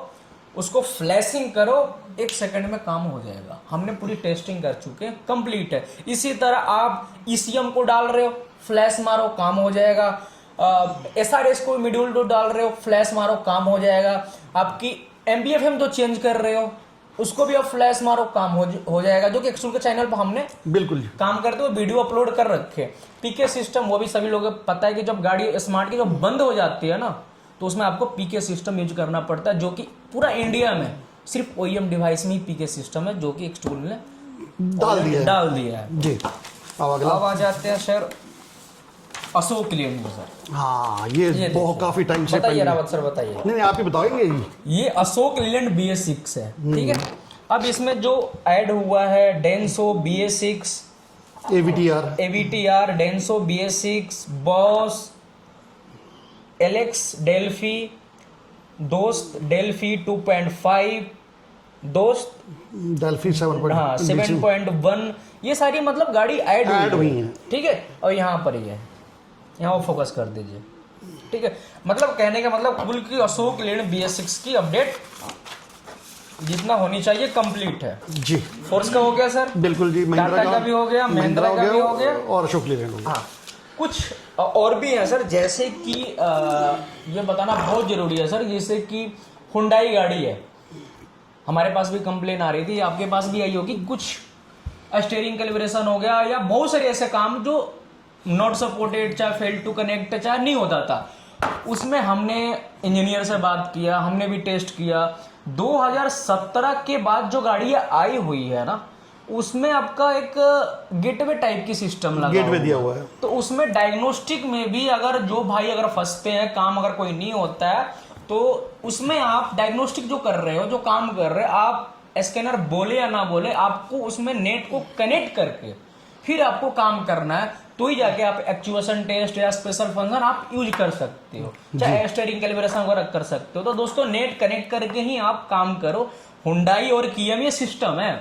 उसको फ्लैशिंग करो, 1 सेकंड में काम हो जाएगा। हमने पूरी टेस्टिंग कर चुके हैं, कंप्लीट है। इसी तरह आप ECM को डाल रहे हो, फ्लैश मारो, काम हो जाएगा। SRS को मॉड्यूल को डाल रहे हो, फ्लैश मारो, काम हो जाएगा। आपकी MBFM तो चेंज कर रहे हो, उसको भी आप फ्लैश मारो, काम हो जाएगा, जो कि एक्सटूल के चैनल पर हमने बिल्कुल काम करते हुए वीडियो अपलोड कर रखे। PK सिस्टम, वो भी सभी लोगों को पता है कि जब गाड़ी स्मार्ट की जब बंद हो जाती है ना, तो उसमें आपको PK सिस्टम यूज करना पड़ता है, जो कि पूरा इंडिया में सिर्फ OEM डिवाइस में ही PK सिस्टम है, जो कि एक्सटूल ने डाल दिया है जी। अब आ जाते हैं सर अशोक लीलैंड में सर। हाँ, ये बहुत देखिए। काफी टाइम से बताइए पहले। रावत सर, बताइए। नहीं, आप ही बताएंगे जी। ये अशोक लीलैंड BS6 है, ठीक है। अब इसमें जो ऐड हुआ है Denso BS6, AVTR, Denso BS6, boss, Alex Delphi, दोस्त डेल्फी 2.5, दोस्त डेल्फी 7.1, ये सारी मतलब गाड़ी ऐड हुई है, ठीक है। और यहाँ पर ही है, यहाँ फोकस कर दीजिए, ठीक है। मतलब कहने का मतलब कुल की अशोक लीलैंड BS6 की अपडेट जितना होनी चाहिए कंप्लीट है जी। फोर्स का हो गया सर, बिल्कुल जी, टाटा का भी हो गया, महिंद्रा का भी हो गया और अशोक लीलैंड हो गया। हाँ, कुछ और भी है सर, जैसे कि ये बताना बहुत जरूरी है सर, जैसे कि हुंडई गाड़ी है, हमारे पास भी कंप्लेन आ रही थी, आपके पास भी आई होगी, कुछ स्टीयरिंग कैलिब्रेशन हो गया या बहुत सारे ऐसे काम जो नॉट सपोर्टेड, चाहे फेल टू कनेक्ट, चाहे नहीं होता था। उसमें हमने इंजीनियर से बात किया, हमने भी टेस्ट किया। 2017 के बाद जो गाड़ी आई हुई है ना, उसमें आपका एक गेटवे टाइप की सिस्टम लगा गेटवे दिया हुआ है, तो उसमें डायग्नोस्टिक में भी अगर जो भाई अगर फंसते हैं, काम अगर कोई नहीं होता है, तो उसमें आप डायग्नोस्टिक जो कर रहे हो, जो काम कर रहे हो, आप स्कैनर बोले या ना बोले, आपको उसमें नेट को कनेक्ट करके फिर आपको काम करना है, तो ही जाके आप एक्चुएशन टेस्ट या स्पेशल फंक्शन आप यूज कर सकते हो, चाहे स्टीयरिंग कैलिब्रेशन वगैरह कर सकते हो। तो दोस्तों नेट कनेक्ट करके ही आप काम करो। हुंडई और किया में ये सिस्टम है,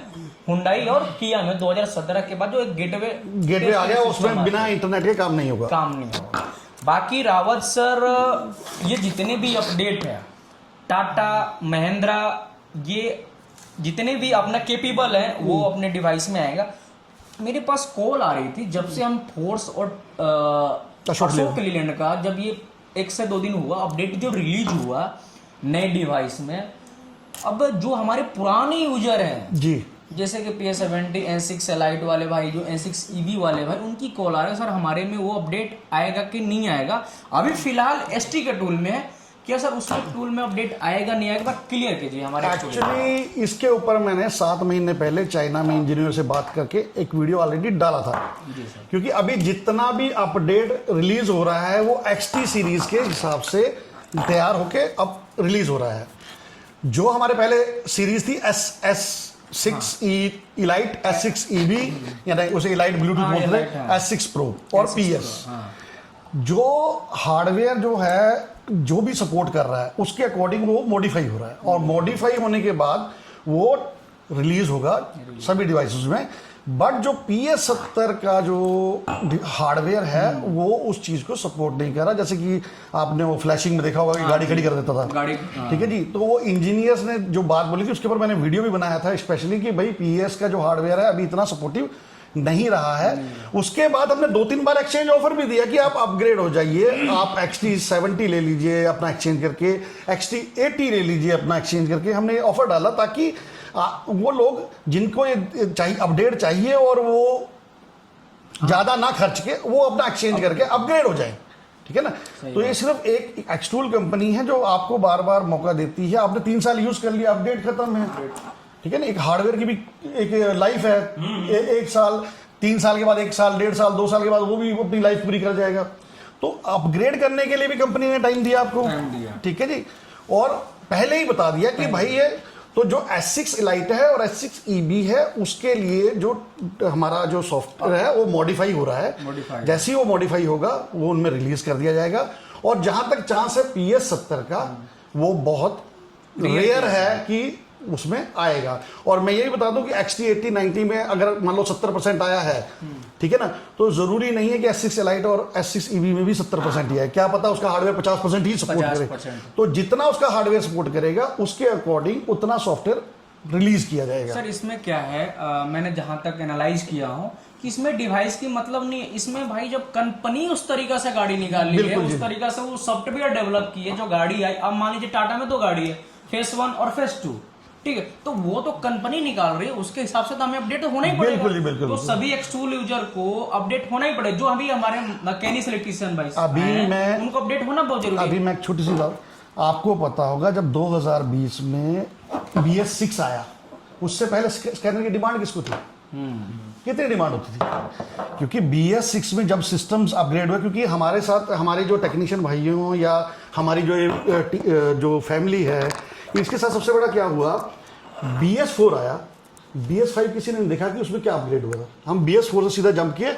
हुंडई और किया में 2017 के बाद जो एक गेटवे आ गया, उसमें बिना इंटरनेट के काम नहीं होगा। बाकी रावत सर, ये जितने भी अपडेट है टाटा, महिंद्रा, ये जितने भी अपना केपेबल है वो अपने डिवाइस में आएगा। मेरे पास कॉल आ रही थी जब से हम फोर्स और अशोक लीलैंड का, जब ये 1 से 2 दिन हुआ अपडेट जो रिलीज हुआ नए डिवाइस में, अब जो हमारे पुराने यूजर हैं जी, जैसे कि PS70 N6 Elite वाले भाई, जो N6 EV वाले भाई, उनकी कॉल आ रही है, सर हमारे में वो अपडेट आएगा कि नहीं आएगा। अभी फिलहाल ST के टूल में है, क्या सर उसके टूल में अपडेट आएगा नहीं आएगा, क्लियर कीजिए हमारे। एक्चुअली इसके ऊपर मैंने 7 महीने पहले चाइना में इंजीनियर से बात करके एक वीडियो ऑलरेडी डाला था, क्योंकि अभी जितना भी अपडेट रिलीज हो रहा है वो XT सीरीज के हिसाब से तैयार होके अब रिलीज हो रहा है। जो हमारे पहले सीरीज थी S6E Elite, S6 EV, यानी उसे Elite ब्लूटूथ बोलते थे, S6 Pro और PS, जो हार्डवेयर जो है जो भी सपोर्ट कर रहा है उसके अकॉर्डिंग वो मॉडिफाई हो रहा है, और मॉडिफाई होने के बाद वो रिलीज होगा सभी डिवाइसेस में। बट जो PS70 का जो हार्डवेयर है वो उस चीज को सपोर्ट नहीं कर रहा, जैसे कि आपने वो फ्लैशिंग में देखा होगा कि गाड़ी खड़ी कर देता था, ठीक है जी। तो वो इंजीनियर्स ने जो बात बोली थी उसके ऊपर मैंने वीडियो भी बनाया था स्पेशली, कि भाई PS का जो हार्डवेयर है अभी इतना सपोर्टिव नहीं रहा है। उसके बाद हमने 2-3 बार एक्सचेंज ऑफर भी दिया कि आप अपग्रेड हो जाइए, आप XT70 ले लीजिए अपना एक्सचेंज करके, XT80 ले लीजिए अपना एक्सचेंज करके, हमने ऑफर डाला ताकि वो लोग जिनको ये चाहिए अपडेट चाहिए और वो ज्यादा ना खर्च के वो अपना एक्सचेंज करके अपग्रेड हो जाए, ठीक है ना। तो ये सिर्फ एक एक्सटूल कंपनी है जो आपको बार बार मौका देती है। आपने 3 साल यूज कर लिया, अपडेट खत्म है, ठीक है ना। एक हार्डवेयर की भी एक लाइफ है, 1 साल, 3 साल के बाद 1 साल, 1.5 साल, 2 साल के बाद वो भी अपनी लाइफ पूरी कर जाएगा। तो अपग्रेड करने के लिए भी कंपनी ने टाइम दिया आपको, ठीक है जी। और पहले ही बता दिया कि भाई ये तो जो S6 Elite है और S6 EV है उसके लिए जो हमारा जो सॉफ्टवेयर है वो मॉडिफाई हो रहा है, जैसे ही वो मॉडिफाई होगा वो उनमें रिलीज कर दिया जाएगा। और जहां तक चांस है PS70 का, वो बहुत रेयर है कि उसमें आएगा। और मैं यही बता दूं कि XT80 90 में अगर मान लो 70% आया है, ठीक है ना, तो जरूरी नहीं है कि S6 Elite और S6 EV में भी 70% ही है। क्या पता उसका हार्डवेयर 50% ही सपोर्ट करे। तो जितना उसका हार्डवेयर सपोर्ट करेगा उसके अकॉर्डिंग उतना सॉफ्टवेयर रिलीज किया जाएगा। सर इसमें क्या है, मैंने जहां तक एनालाइज किया हूं कि इसमें डिवाइस की मतलब नहीं है, इसमें भाई जब कंपनी उस तरीका से गाड़ी निकाल ली है, उस तरीका से वो सॉफ्टवेयर डेवलप की है, जो गाड़ी आई, अब मान लीजिए टाटा में 2 गाड़ी है, फेस 1 और फेस 2, ठीक है, तो वो तो कंपनी निकाल रही है, उसके हिसाब से तो हमें अपडेट होना ही पड़ेगा। बिल्कुल, तो सभी एक्सटूल यूजर को अपडेट होना ही पड़ेगा। जो अभी हमारे मैकेनिक्स इलेक्ट्रिशियन भाई अभी मैं उनको अपडेट होना बहुत जरूरी है। अभी मैं एक छोटी सी बात, आपको पता होगा जब 2020 में BS6 आया, उससे पहले स्कैनर की डिमांड किसको थी? कितनी डिमांड होती थी, क्योंकि BS6 में जब सिस्टम्स अपग्रेड हुए, क्योंकि हमारे साथ हमारे जो टेक्नीशियन भाइयों या हमारी जो फैमिली है, इसके साथ सबसे बड़ा क्या हुआ, BS4 आया, BS5 किसी ने नहीं देखा कि उसमें क्या अपग्रेड हुआ था। हम BS4 से सीधा जंप किए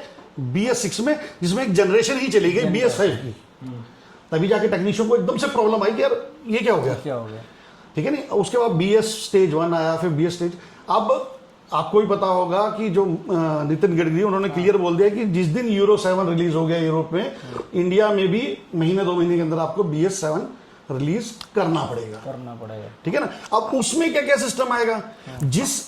BS6 में, जिसमें एक जनरेशन ही चली गई BS5 की। तभी जाके टेक्नीशियन को एकदम से प्रॉब्लम आई कि यार ये क्या हो गया, ठीक है नहीं। उसके बाद BS स्टेज 1 आया, फिर BS स्टेज। अब आपको भी पता होगा कि जो नितिन गडकरी उन्होंने क्लियर बोल दिया कि जिस दिन Euro 7 रिलीज हो गया यूरोप में, इंडिया में भी महीने 2 महीने के अंदर आपको BS7 रिलीज करना पड़ेगा, ठीक है ना। अब उसमें क्या क्या सिस्टम आएगा, जिस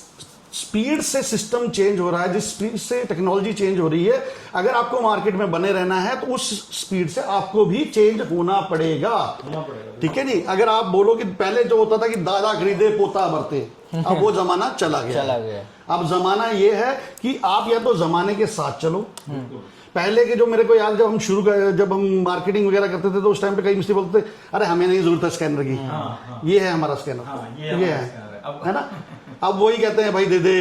स्पीड से सिस्टम चेंज हो रहा है, जिस स्पीड से टेक्नोलॉजी चेंज हो रही है, अगर आपको मार्केट में बने रहना है तो उस स्पीड से आपको भी चेंज होना पड़ेगा, ठीक है जी। अगर आप बोलो कि पहले जो होता था कि दादा खरीदे पोता भरते, अब वो जमाना चला गया। अब जमाना ये है कि आप या तो जमाने के साथ चलो। पहले के जो मेरे को याद, जब हम मार्केटिंग वगैरह करते थे तो उस टाइम पे कई मिस्त्री बोलते थे, अरे हमें नहीं जरूरत है स्कैनर की, ये है हमारा स्कैनर, ये है ना। अब वही कहते हैं भाई दे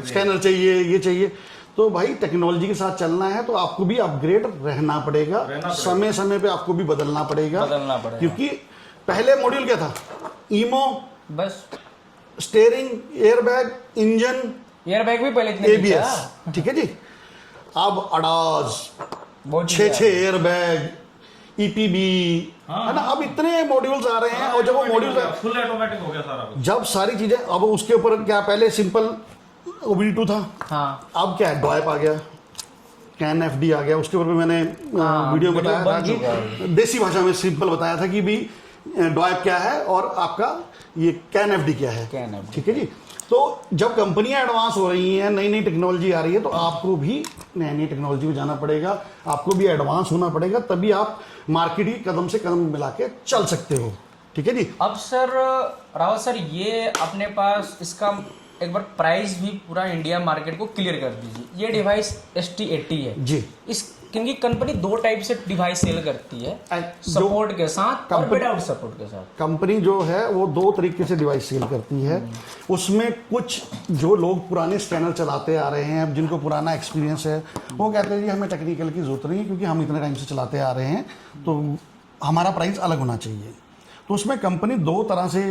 स्कैनर चाहिए, ये चाहिए। तो भाई टेक्नोलॉजी के साथ चलना है तो आपको भी अपग्रेड रहना पड़ेगा, समय समय पे आपको भी बदलना पड़ेगा। क्योंकि पहले मॉड्यूल क्या था, ईमो, बस स्टीयरिंग, एयरबैग, इंजन, एयरबैग भी पहले ABS, ठीक है जी। अब अडाज, 6 एयरबैग, EPB, है ना। अब इतने मॉड्यूल्स आ रहे हैं, और जब वो मॉड्यूल्स फुल ऑटोमेटिक हो गया सारा कुछ। जब सारी चीजें, अब उसके ऊपर क्या, पहले सिंपल OBD2 था, अब क्या है, डॉयप आ गया, कैन FD आ गया। उसके ऊपर भी मैंने वीडियो बताया था कि देसी भाषा में सिंपल बताया था कि भी डॉयप क्या है और आपका ये कैन FD क्या है, ठीक है जी। तो जब कंपनियां एडवांस हो रही हैं, नई नई टेक्नोलॉजी आ रही है, तो आपको भी नई नई टेक्नोलॉजी में जाना पड़ेगा, आपको भी एडवांस होना पड़ेगा, तभी आप मार्केट ही कदम से कदम मिला के चल सकते हो, ठीक है जी। अब सर रावत सर, ये अपने पास इसका एक बार प्राइस भी पूरा इंडिया मार्केट को क्लियर कर दीजिए। ये डिवाइस ST80 है जी। इस क्योंकि कंपनी 2 टाइप से डिवाइस सेल करती है, सपोर्ट के साथ और विदाउट सपोर्ट के साथ। कंपनी जो है वो 2 तरीके से डिवाइस सेल करती है। उसमें कुछ जो लोग पुराने स्कैनर चलाते आ रहे हैं, जिनको पुराना एक्सपीरियंस है, वो कहते हैं जी हमें टेक्निकल की जरूरत नहीं है, क्योंकि हम इतने टाइम से चलाते आ रहे हैं, तो हमारा प्राइस अलग होना चाहिए। तो उसमें कंपनी 2 तरह से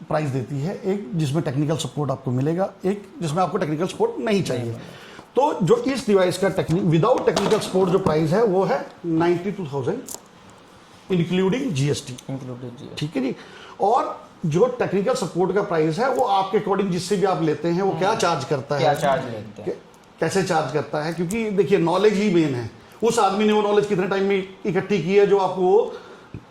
प्राइस देती है, एक जिसमें टेक्निकल सपोर्ट आपको मिलेगा, एक जिसमें आपको टेक्निकल सपोर्ट नहीं चाहिए। तो जो इस डिवाइस का विदाउट टेक्निकल सपोर्ट जो प्राइस है वो है 92,000 इंक्लूडिंग GST, ठीक है जी। और जो टेक्निकल सपोर्ट का प्राइस है वो आपके अकॉर्डिंग जिससे भी आप लेते हैं वो क्या चार्ज करता है, कैसे चार्ज करता है, क्योंकि देखिए नॉलेज ही मेन है। उस आदमी ने वो नॉलेज कितने टाइम में इकट्ठी की है जो आपको वो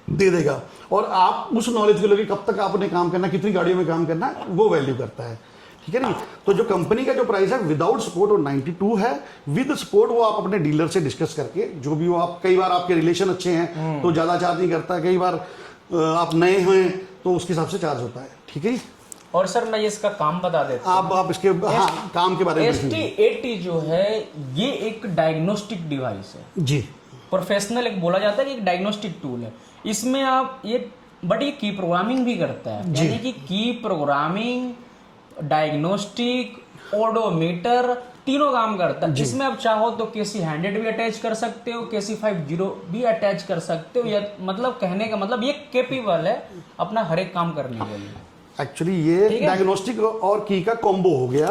दे देगा, और आप उस नॉलेज को लेकर कब तक आपने काम करना, कितनी गाड़ियों में काम करना, वो वैल्यू करता है, ठीक है नहीं। तो जो कंपनी का जो प्राइस है विदाउट सपोर्ट वो 92 है, विद सपोर्ट वो आप अपने डीलर से डिस्कस करके जो भी वो आप, कई बार आपके रिलेशन अच्छे हैं तो ज़्यादा चार्ज नहीं करता, कई बार आप नए हैं तो उसके हिसाब से चार्ज होता है, ठीक है जी। और सर मैं इसका काम बता देता हूं, आप इसके काम के बारे में। ST80 जो है ये एक डायग्नोस्टिक डिवाइस है जी, प्रोफेशनल एक बोला जाता है कि एक डायग्नोस्टिक टूल है। इसमें आप ये की प्रोग्रामिंग भी करता है, यानी कि की प्रोग्रामिंग, डायग्नोस्टिक, ओडोमीटर तीनों काम करता है। इसमें आप चाहो तो KC100 भी अटैच कर सकते हो, KC50 भी अटैच कर सकते हो, या मतलब कहने का मतलब ये कैपेबल है अपना हर एक काम करने के लिए। एक्चुअली ये डायग्नोस्टिक और की का कॉम्बो हो गया।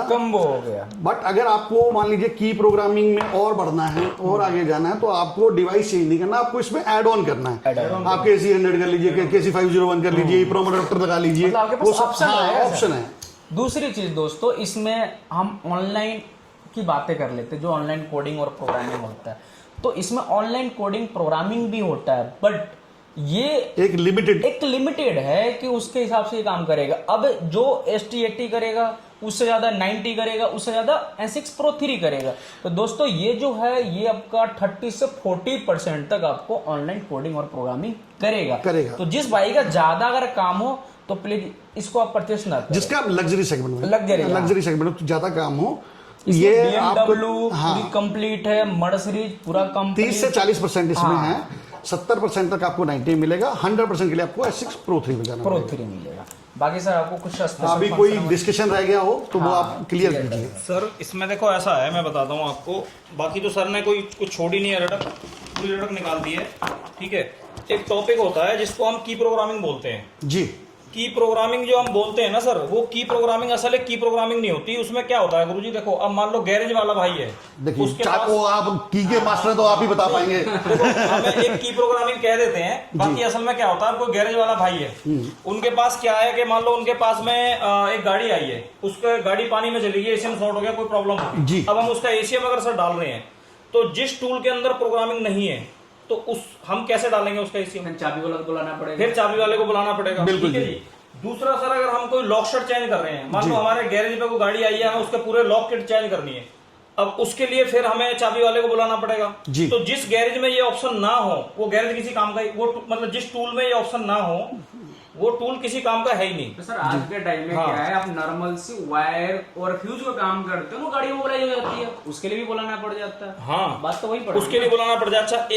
बट अगर आपको मान लीजिए की प्रोग्रामिंग में और बढ़ना है और आगे जाना है तो आपको डिवाइस चेंज नहीं करना, आपको इसमें ऐड ऑन करना है। आप KC100 कर लीजिए, KC501 कर लीजिए, प्रोम अडॉप्टर लगा लीजिए, वो ऑप्शन है। दूसरी चीज दोस्तों, इसमें हम ऑनलाइन की बातें कर लेते हैं, जो ऑनलाइन कोडिंग और प्रोग्रामिंग होता है, तो इसमें ऑनलाइन कोडिंग प्रोग्रामिंग भी होता है, बट ये एक लिमिटेड है कि उसके हिसाब से ये काम करेगा। अब जो ST80 करेगा उससे ज्यादा 90 करेगा, उससे ज्यादा N6 Pro 3 करेगा। तो दोस्तों ये जो है ये आपका 30 से 40% तक आपको ऑनलाइन कोडिंग और प्रोग्रामिंग करेगा। तो जिस भाई का ज्यादा अगर काम हो तो प्लीज इसको आप परचेस ना करें, जिसका लग्जरी सेगमेंट में ज्यादा काम हो। ये BMW पूरी कंप्लीट है, मर्सिडीज पूरा कंप्लीट, 30 से 40% इसमें है, 70% तक आपको 90 मिलेगा, 100% के लिए आपको S6 Pro 3 में जाना Pro 3 मिलेगा। बाकी सर आपको कुछ special अभी कोई function- डिस्कशन रह गया हो तो वो हाँ, आप क्लियर clear कीजिए। करें। सर इसमें देखो ऐसा है, मैं बताता हूँ आपको, बाकी तो सर ने कोई कुछ छोड़ी नहीं है, रटक पूरी रटक निकाल दी है। ठीक है, एक टॉपिक होता है जिसको हम की प्रोग्रामिंग बोलते हैं। जी की प्रोग्रामिंग जो हम बोलते हैं ना सर, वो की प्रोग्रामिंग असल एक की प्रोग्रामिंग नहीं होती। उसमें क्या होता है गुरुजी, देखो अब मान लो गैरेज वाला भाई है, देखिए उसके चाहे पास वो आप की के मास्टर हैं तो आप ही बता पाएंगे। देखो हमें एक की प्रोग्रामिंग कह देते हैं, बाकी असल में क्या होता है, कोई गैरेज वाला भाई है, उनके पास क्या है कि मान लो उनके पास में एक गाड़ी आई है, उसका गाड़ी पानी में चली गई, एसीएम शॉर्ट हो गया, कोई प्रॉब्लम हो जी। गई, अब हम उसका एसीएम अगर सर डाल रहे हैं तो जिस टूल के अंदर प्रोग्रामिंग नहीं है तो उस हम कैसे डालेंगे उसका एसीएम, फिर चाबी वाला को बुलाना पड़ेगा। फिर चाबी वाले को बुलाना पड़ेगा। बिल्कुल ठीक है जी। जी। दूसरा सर, अगर हम कोई लॉक शट चेंज कर रहे हैं, मान लो हमारे गैरेज पे कोई गाड़ी आई है, हमें उसके पूरे लॉक किट चेंज करनी है, अब उसके लिए फिर हमें चाबी वाले को बुलाना पड़ेगा। जी। तो जिस गैरेज में ये ऑप्शन ना हो, वो गैरेज किसी काम का ही, वो मतलब जिस टूल में ये ऑप्शन ना हो, वो टूल किसी काम का है ही नहीं। तो सर आज के टाइम में हाँ। क्या है, आप नॉर्मल सी वायर और फ्यूज का काम करते हो, वो गाड़ी में बुलाई जाती है, उसके लिए भी बुलाना पड़ जाता है। हाँ, बात तो वही पड़ उसके लिए बुलाना पड़ जाता है। अच्छा,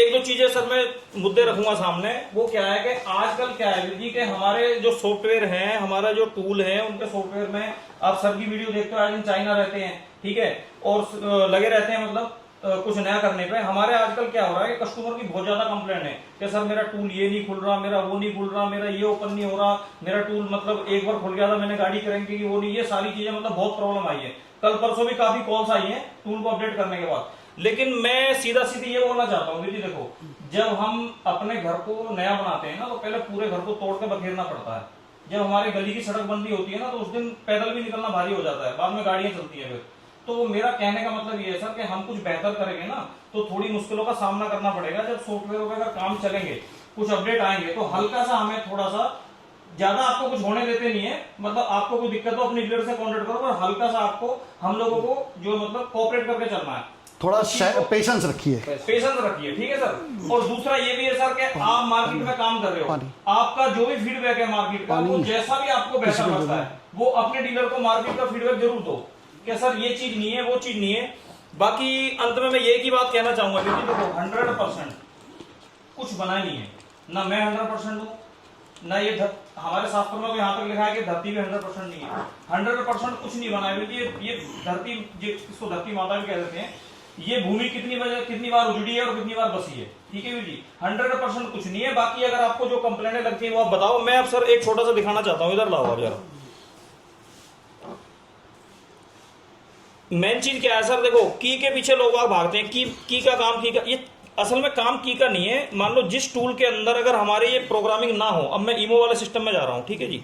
एक दो चीजें सर मैं मुद्दे रखूंगा सामने, वो क्या है कि आजकल क्या है जी, कि हमारे जो सॉफ्टवेयर हैं, हमारा जो टूल है, उनके सॉफ्टवेयर में आप सर की वीडियो देखते हो, आज दिन चाइना रहते हैं, ठीक है, और लगे रहते हैं मतलब कुछ नया करने पे। हमारे आजकल क्या हो रहा है कि कस्टमर की बहुत ज्यादा कंप्लेंट है कि सर मेरा टूल ये नहीं खुल रहा, मेरा वो नहीं खुल रहा, मेरा ये ओपन नहीं हो रहा, मेरा टूल मतलब एक बार खुल गया था, मैंने गाड़ी क्रैंक की, वो नहीं, ये सारी चीजें मतलब बहुत प्रॉब्लम आई है। कल परसों भी काफी कॉल्स आई हैं टूल को अपडेट करने के बाद। लेकिन मैं सीधा सीधी ये बोलना चाहता हूँ जी, देखो जब हम अपने घर को नया बनाते हैं ना, तो पहले पूरे घर को तोड़ के बखेरना पड़ता है। जब हमारी गली की सड़क बंदी होती है ना, तो उस दिन पैदल भी निकलना भारी हो जाता है, बाद में गाड़ियां चलती है फिर। तो मेरा कहने का मतलब ये है सर कि हम कुछ बेहतर करेंगे ना, तो थोड़ी मुश्किलों का सामना करना पड़ेगा। जब सॉफ्टवेयर वगैरह काम चलेंगे, कुछ अपडेट आएंगे, तो हल्का सा हमें थोड़ा सा, ज्यादा आपको कुछ होने देते नहीं है, मतलब आपको कोई दिक्कत हो अपनी डीलर से कॉन्टेक्ट करो, और हल्का सा आपको हम लोगों को जो मतलब कोऑपरेट करके चलना है, थोड़ा पेशेंस रखिए। पेशेंस रखिए, ठीक है सर। और दूसरा ये भी है सर कि आप मार्केट में काम कर रहे हो, आपका जो भी फीडबैक है मार्केट का, वो जैसा भी आपको बेहतर लगता है, वो अपने डीलर को मार्केट का फीडबैक जरूर दो कि सर ये चीज नहीं है, वो चीज नहीं है। बाकी अंत में मैं ये की बात कहना चाहूंगा, देखो 100% कुछ बना ही नहीं है, ना मैं 100% हूँ, ना ये हमारे शास्त्रों में यहाँ तक लिखा है कि धरती भी 100% नहीं है। 100% कुछ नहीं बना है, ये धरती, इसको धरती माता भी कह देते हैं, ये भूमि कितनी बार उजड़ी है और कितनी बार बसी है, ठीक है जी। 100% कुछ नहीं है। बाकी अगर आपको जो कंप्लेंटें लगती है वो आप बताओ। मैं अब सर एक छोटा सा दिखाना चाहता हूँ, इधर लाओ आप जरा। मेन चीज क्या है सर, देखो की के पीछे लोग भागते हैं, की का काम, की का, ये असल में काम की का नहीं है। मान लो जिस टूल के अंदर अगर हमारे ये प्रोग्रामिंग ना हो, अब मैं ईमो वाले सिस्टम में जा रहा हूँ, ठीक है जी।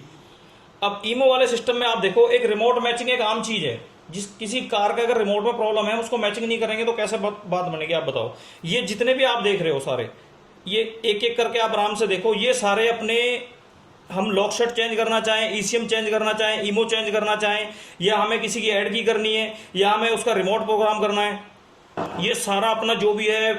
अब ईमो वाले सिस्टम में आप देखो, एक रिमोट मैचिंग एक आम चीज है। जिस किसी कार का अगर रिमोट में प्रॉब्लम है, उसको मैचिंग नहीं करेंगे तो कैसे बात बनेगी, आप बताओ। ये जितने भी आप देख रहे हो सारे, ये एक एक करके आप आराम से देखो, ये सारे अपने, हम लॉक शट चेंज करना चाहें, ईसीएम चेंज करना चाहें, ईमो चेंज करना चाहें, या हमें किसी की ऐड की करनी है, या हमें उसका रिमोट प्रोग्राम करना है, ये सारा अपना जो भी है,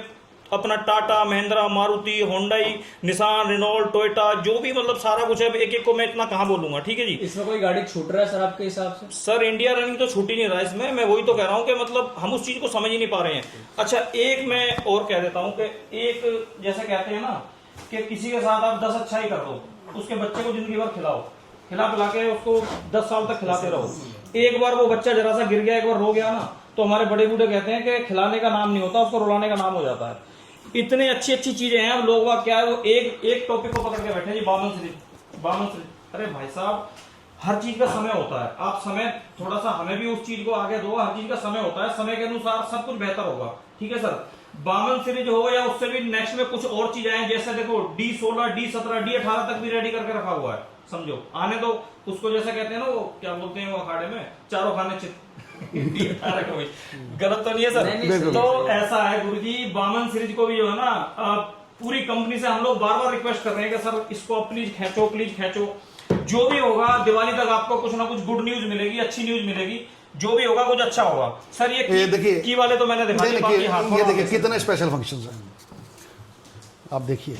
अपना Tata, Mahindra, Maruti, Hyundai, Nissan, Renault, Toyota, जो भी मतलब सारा कुछ है, एक एक को मैं इतना कहाँ बोलूंगा, ठीक है जी। इसमें कोई गाड़ी छूट रहा है सर आपके हिसाब से? सर इंडिया रनिंग तो छूट ही नहीं रहा इसमें, मैं वही तो कह रहा हूँ कि मतलब हम उस चीज को समझ ही नहीं पा रहे हैं। अच्छा, एक मैं और कह देता हूँ कि एक जैसे कहते हैं ना कि किसी के साथ आप 10 अच्छाई कर दो, उसके बच्चे को जिंदगी भर खिलाओ, खिला पिला के उसको 10 साल तक खिलाते रहो। एक बार वो बच्चा जरा सा गिर गया, एक बार रो गया ना, तो हमारे बड़े बूढ़े कहते हैं कि खिलाने का नाम नहीं होता, उसको रुलाने का नाम हो जाता है। इतने अच्छी अच्छी चीजें हैं, अब लोग क्या है, वो एक टॉपिक को पकड़ के बैठे जी, बामन शरीफ। अरे भाई साहब, हर चीज का समय होता है, आप समय थोड़ा सा हमें भी उस चीज को आगे दो, हर चीज का समय होता है, समय के अनुसार सब कुछ बेहतर होगा, ठीक है सर। बामन सीरीज हो या उससे भी नेक्स्ट में कुछ और चीज आए, जैसे देखो D16, D17, D18 तक भी रेडी करके रखा हुआ है, समझो आने तो उसको, जैसे कहते हैं ना, वो क्या बोलते हैं वो अखाड़े में, चारों खाने चित गलत तो नहीं है सर? तो ऐसा है गुरुजी, बामन सीरीज को भी जो है ना, पूरी कंपनी से हम लोग बार बार रिक्वेस्ट कर रहे हैं कि सर इसको प्लीज खींचो, प्लीज खींचो। जो भी होगा दिवाली तक आपको कुछ ना कुछ गुड न्यूज मिलेगी, अच्छी न्यूज मिलेगी, जो भी होगा कुछ अच्छा होगा। सर ये देखिए की वाले तो मैंने दिखा दिए, ये देखिए कितने स्पेशल फंक्शंस हैं, आप देखिए।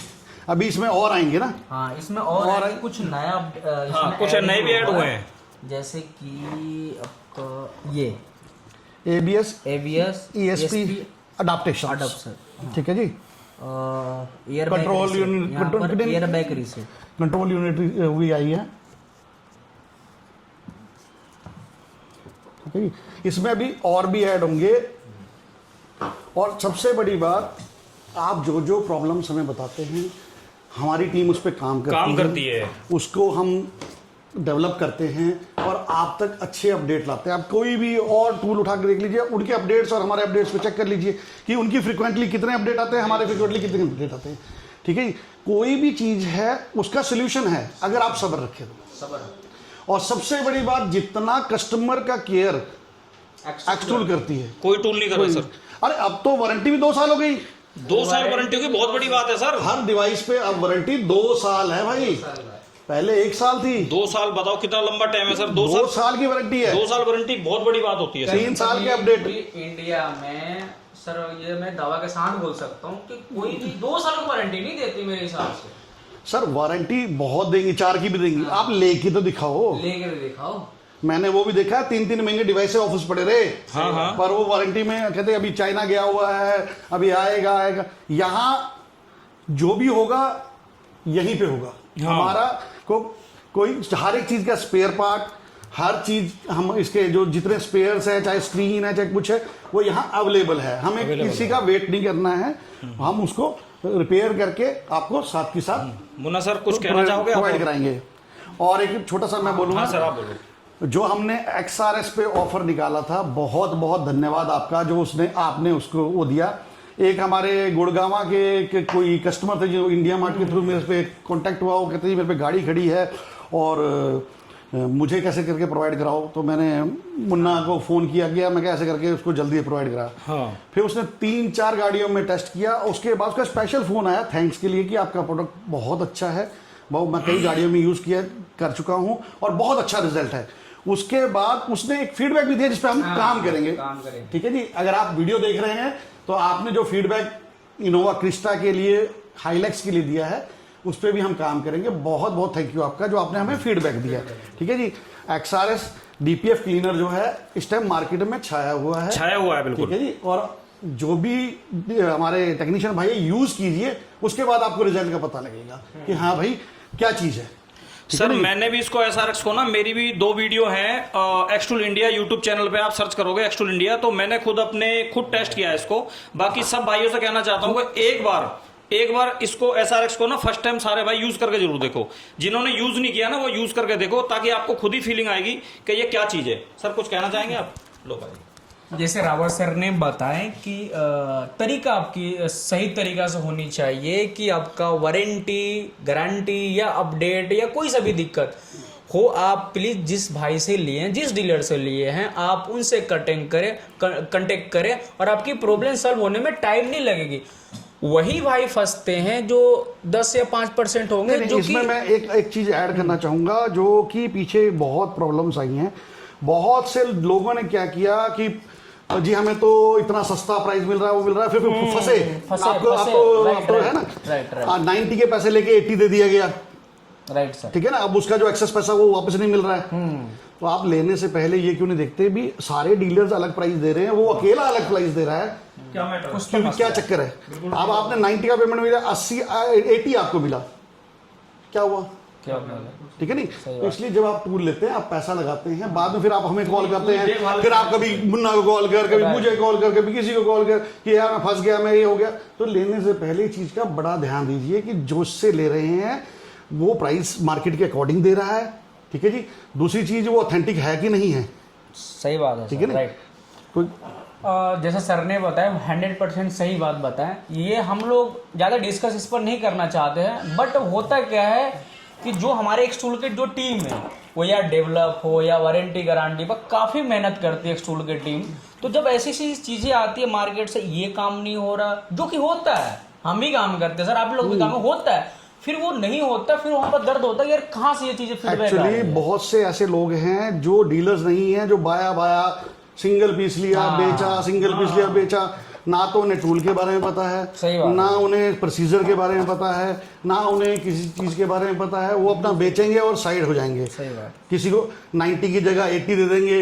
अभी इसमें और आएंगे ना? हाँ, इसमें और कुछ नया, हाँ, कुछ नए भी ऐड हुए हैं, जैसे कि ये ABS, ESP अडाप्टेशन, ठीक है जी। Air control unit, air bag reset, control unit भी आई है, ठीक है जी। इसमें अभी और भी ऐड होंगे। और सबसे बड़ी बात, आप जो जो प्रॉब्लम्स हमें बताते हैं हमारी टीम उस पर काम करती है। उसको हम डेवलप करते हैं और आप तक अच्छे अपडेट लाते हैं। आप कोई भी और टूल उठा के देख लीजिए, उनके अपडेट्स और हमारे अपडेट्स पे चेक कर लीजिए कि उनकी फ्रिक्वेंटली कितने अपडेट आते हैं, हमारे फ्रिक्वेंटली कितने अपडेट आते हैं। ठीक है, कोई भी चीज़ है उसका सोल्यूशन है अगर आप सब्र रखें तो। और सबसे बड़ी बात, जितना कस्टमर का केयर एक्सटूल करती है, कोई टूल नहीं कर रहा सर। अरे अब तो वारंटी भी 2 साल हो गई। 2 साल वारंटी की बहुत बड़ी बात है सर। हर डिवाइस पे अब वारंटी 2 साल है भाई, पहले 1 साल थी। 2 साल, बताओ कितना लंबा टाइम है सर। 2 साल की वारंटी है। 2 साल वारंटी बहुत बड़ी बात होती है सर। 3 साल के अपडेट। इंडिया में सर ये मैं दावा के साथ बोल सकता हूँ कि कोई भी 2 साल की वारंटी नहीं देती मेरे हिसाब से। सर वारंटी बहुत देंगी, 4 की भी देंगी। आप लेके तो दिखाओ। लेके भी दिखाओ। मैंने वो भी देखा, 3-3 महंगे डिवाइस ऑफिस पड़े रहे। हाँ। पर वो वारंटी में कहते अभी चाइना गया हुआ है, अभी आएगा। यहाँ जो भी होगा यहीं पे होगा। हाँ। हमारा कोई हर एक चीज का स्पेयर पार्ट, हर चीज हम इसके जो जितने स्पेयर्स है, चाहे स्क्रीन है चाहे कुछ है, वो यहाँ अवेलेबल है। हमें किसी का वेट नहीं करना है, हम उसको रिपेयर करके आपको साथ के साथ मुन्ना सर कुछ कहना चाहोगे? प्रोवाइड कराएंगे। और एक छोटा सा मैं बोलूँगा। हाँ सर आप बोलो। जो हमने XRS पे ऑफर निकाला था, बहुत बहुत धन्यवाद आपका, जो आपने उसको वो दिया। एक हमारे गुड़गावा के कोई कस्टमर थे जो इंडिया मार्ट के थ्रू मेरे पे कांटेक्ट हुआ, वो कहते हैं मेरे पे गाड़ी खड़ी है और मुझे कैसे करके प्रोवाइड कराओ। तो मैंने मुन्ना को फ़ोन किया गया, मैं कैसे करके उसको जल्दी प्रोवाइड करा। हाँ। फिर उसने 3-4 गाड़ियों में टेस्ट किया। उसके बाद उसका स्पेशल फ़ोन आया थैंक्स के लिए कि आपका प्रोडक्ट बहुत अच्छा है, मैं कई गाड़ियों में यूज़ कर चुका हूँ और बहुत अच्छा रिजल्ट है। उसके बाद उसने एक फीडबैक भी दिया जिस पे हम काम करेंगे। ठीक है जी। अगर आप वीडियो देख रहे हैं तो आपने जो फीडबैक इनोवा क्रिस्टा के लिए, हाइलैक्स के लिए दिया है, उस पर भी हम काम करेंगे। बहुत बहुत थैंक यू आपका जो आपने हमें फीडबैक दिया। ठीक है जी। XRS DPF क्लीनर जो है इस टाइम मार्केट में छाया हुआ है बिल्कुल। ठीक है जी। और जो भी हमारे टेक्नीशियन भाई यूज कीजिए, उसके बाद आपको रिजल्ट का पता लगेगा कि हाँ भाई क्या चीज़ है। सर मैंने भी इसको SRX को ना, मेरी भी 2 वीडियो हैं एक्सटूल इंडिया यूट्यूब चैनल पे, आप सर्च करोगे एक्सटूल इंडिया तो मैंने खुद टेस्ट किया है इसको। बाकी सब भाइयों से कहना चाहता हूँ कि एक बार इसको SRX को ना फर्स्ट टाइम सारे भाई यूज करके जरूर देखो। जिन्होंने यूज नहीं किया ना वो यूज करके देखो, ताकि आपको खुद ही फीलिंग आएगी कि ये क्या चीज है। सर कुछ कहना चाहेंगे आप? लो भाई। जैसे रावत सर ने बताएं कि तरीका आपकी सही तरीका से होनी चाहिए कि आपका वारंटी, गारंटी या अपडेट या कोई सा भी दिक्कत हो, आप प्लीज़ जिस भाई से लिए हैं, जिस डीलर से लिए हैं, आप उनसे कांटेक्ट करें और आपकी प्रॉब्लम सॉल्व होने में टाइम नहीं लगेगी। वही भाई फंसते हैं जो 10 या 5% होंगे। जो इसमें मैं एक चीज़ ऐड करना चाहूँगा, जो कि पीछे बहुत प्रॉब्लम्स आई हैं। बहुत से लोगों ने क्या किया कि जी हमें तो इतना सस्ता प्राइस मिल रहा है, वो मिल रहा है, फिर फंसे। आपको है ना 90 के पैसे लेके 80 दे दिया गया। Right sir. ठीक है ना। अब उसका जो एक्सेस पैसा वो वापस नहीं मिल रहा है। तो आप लेने से पहले ये क्यों नहीं देखते भी सारे डीलर्स अलग प्राइस दे रहे हैं, वो अकेला अलग प्राइस दे रहा है, क्या चक्कर है? अब आपने 90 का पेमेंट मिला, 80 आपको मिला, क्या हुआ? ठीक है नहीं। तो इसलिए जब आप टूल लेते हैं, आप पैसा लगाते हैं, बाद में फिर आप हमें कॉल करते हैं, फिर आप कभी मुन्ना को कॉल कर, कभी मुझे कॉल कर, कभी किसी को कॉल कर कि यार मैं फंस गया, मैं ये हो गया। तो लेने से पहले चीज का बड़ा ध्यान दीजिए कि जो से ले रहे हैं वो प्राइस मार्केट के अकॉर्डिंग दे रहा है। ठीक है जी। दूसरी चीज वो ऑथेंटिक है कि नहीं है। सही बात है। ठीक है ना। राइट। जैसा सर ने बताया 100% सही बात बताएं। ये हम लोग ज़्यादा डिस्कस इस पर नहीं करना चाहते हैं, बट होता क्या है कि जो हमारे एक्सटूल की जो टीम है, वो या डेवलप हो या वारंटी गारंटी पर काफ़ी मेहनत करती है एक्सटूल की टीम। तो जब ऐसी ऐसी चीज़ें आती है मार्केट से, ये काम नहीं हो रहा, जो कि होता है, हम भी काम करते हैं सर, आप लोग भी काम होता है, फिर वो नहीं होता, फिर वहाँ पर दर्द होता है यार कहाँ से ये चीज़ें फीडबैक। एक्चुअली बहुत से ऐसे लोग हैं जो डीलर्स नहीं हैं, जो बाया सिंगल पीस लिया बेचा, सिंगल पीस लिया बेचा, ना तो उन्हें टूल के बारे में पता है, ना उन्हें प्रोसीजर के बारे में पता है, ना उन्हें किसी चीज़ के बारे में पता है। वो अपना बेचेंगे और साइड हो जाएंगे। किसी को 90 की जगह 80 दे देंगे।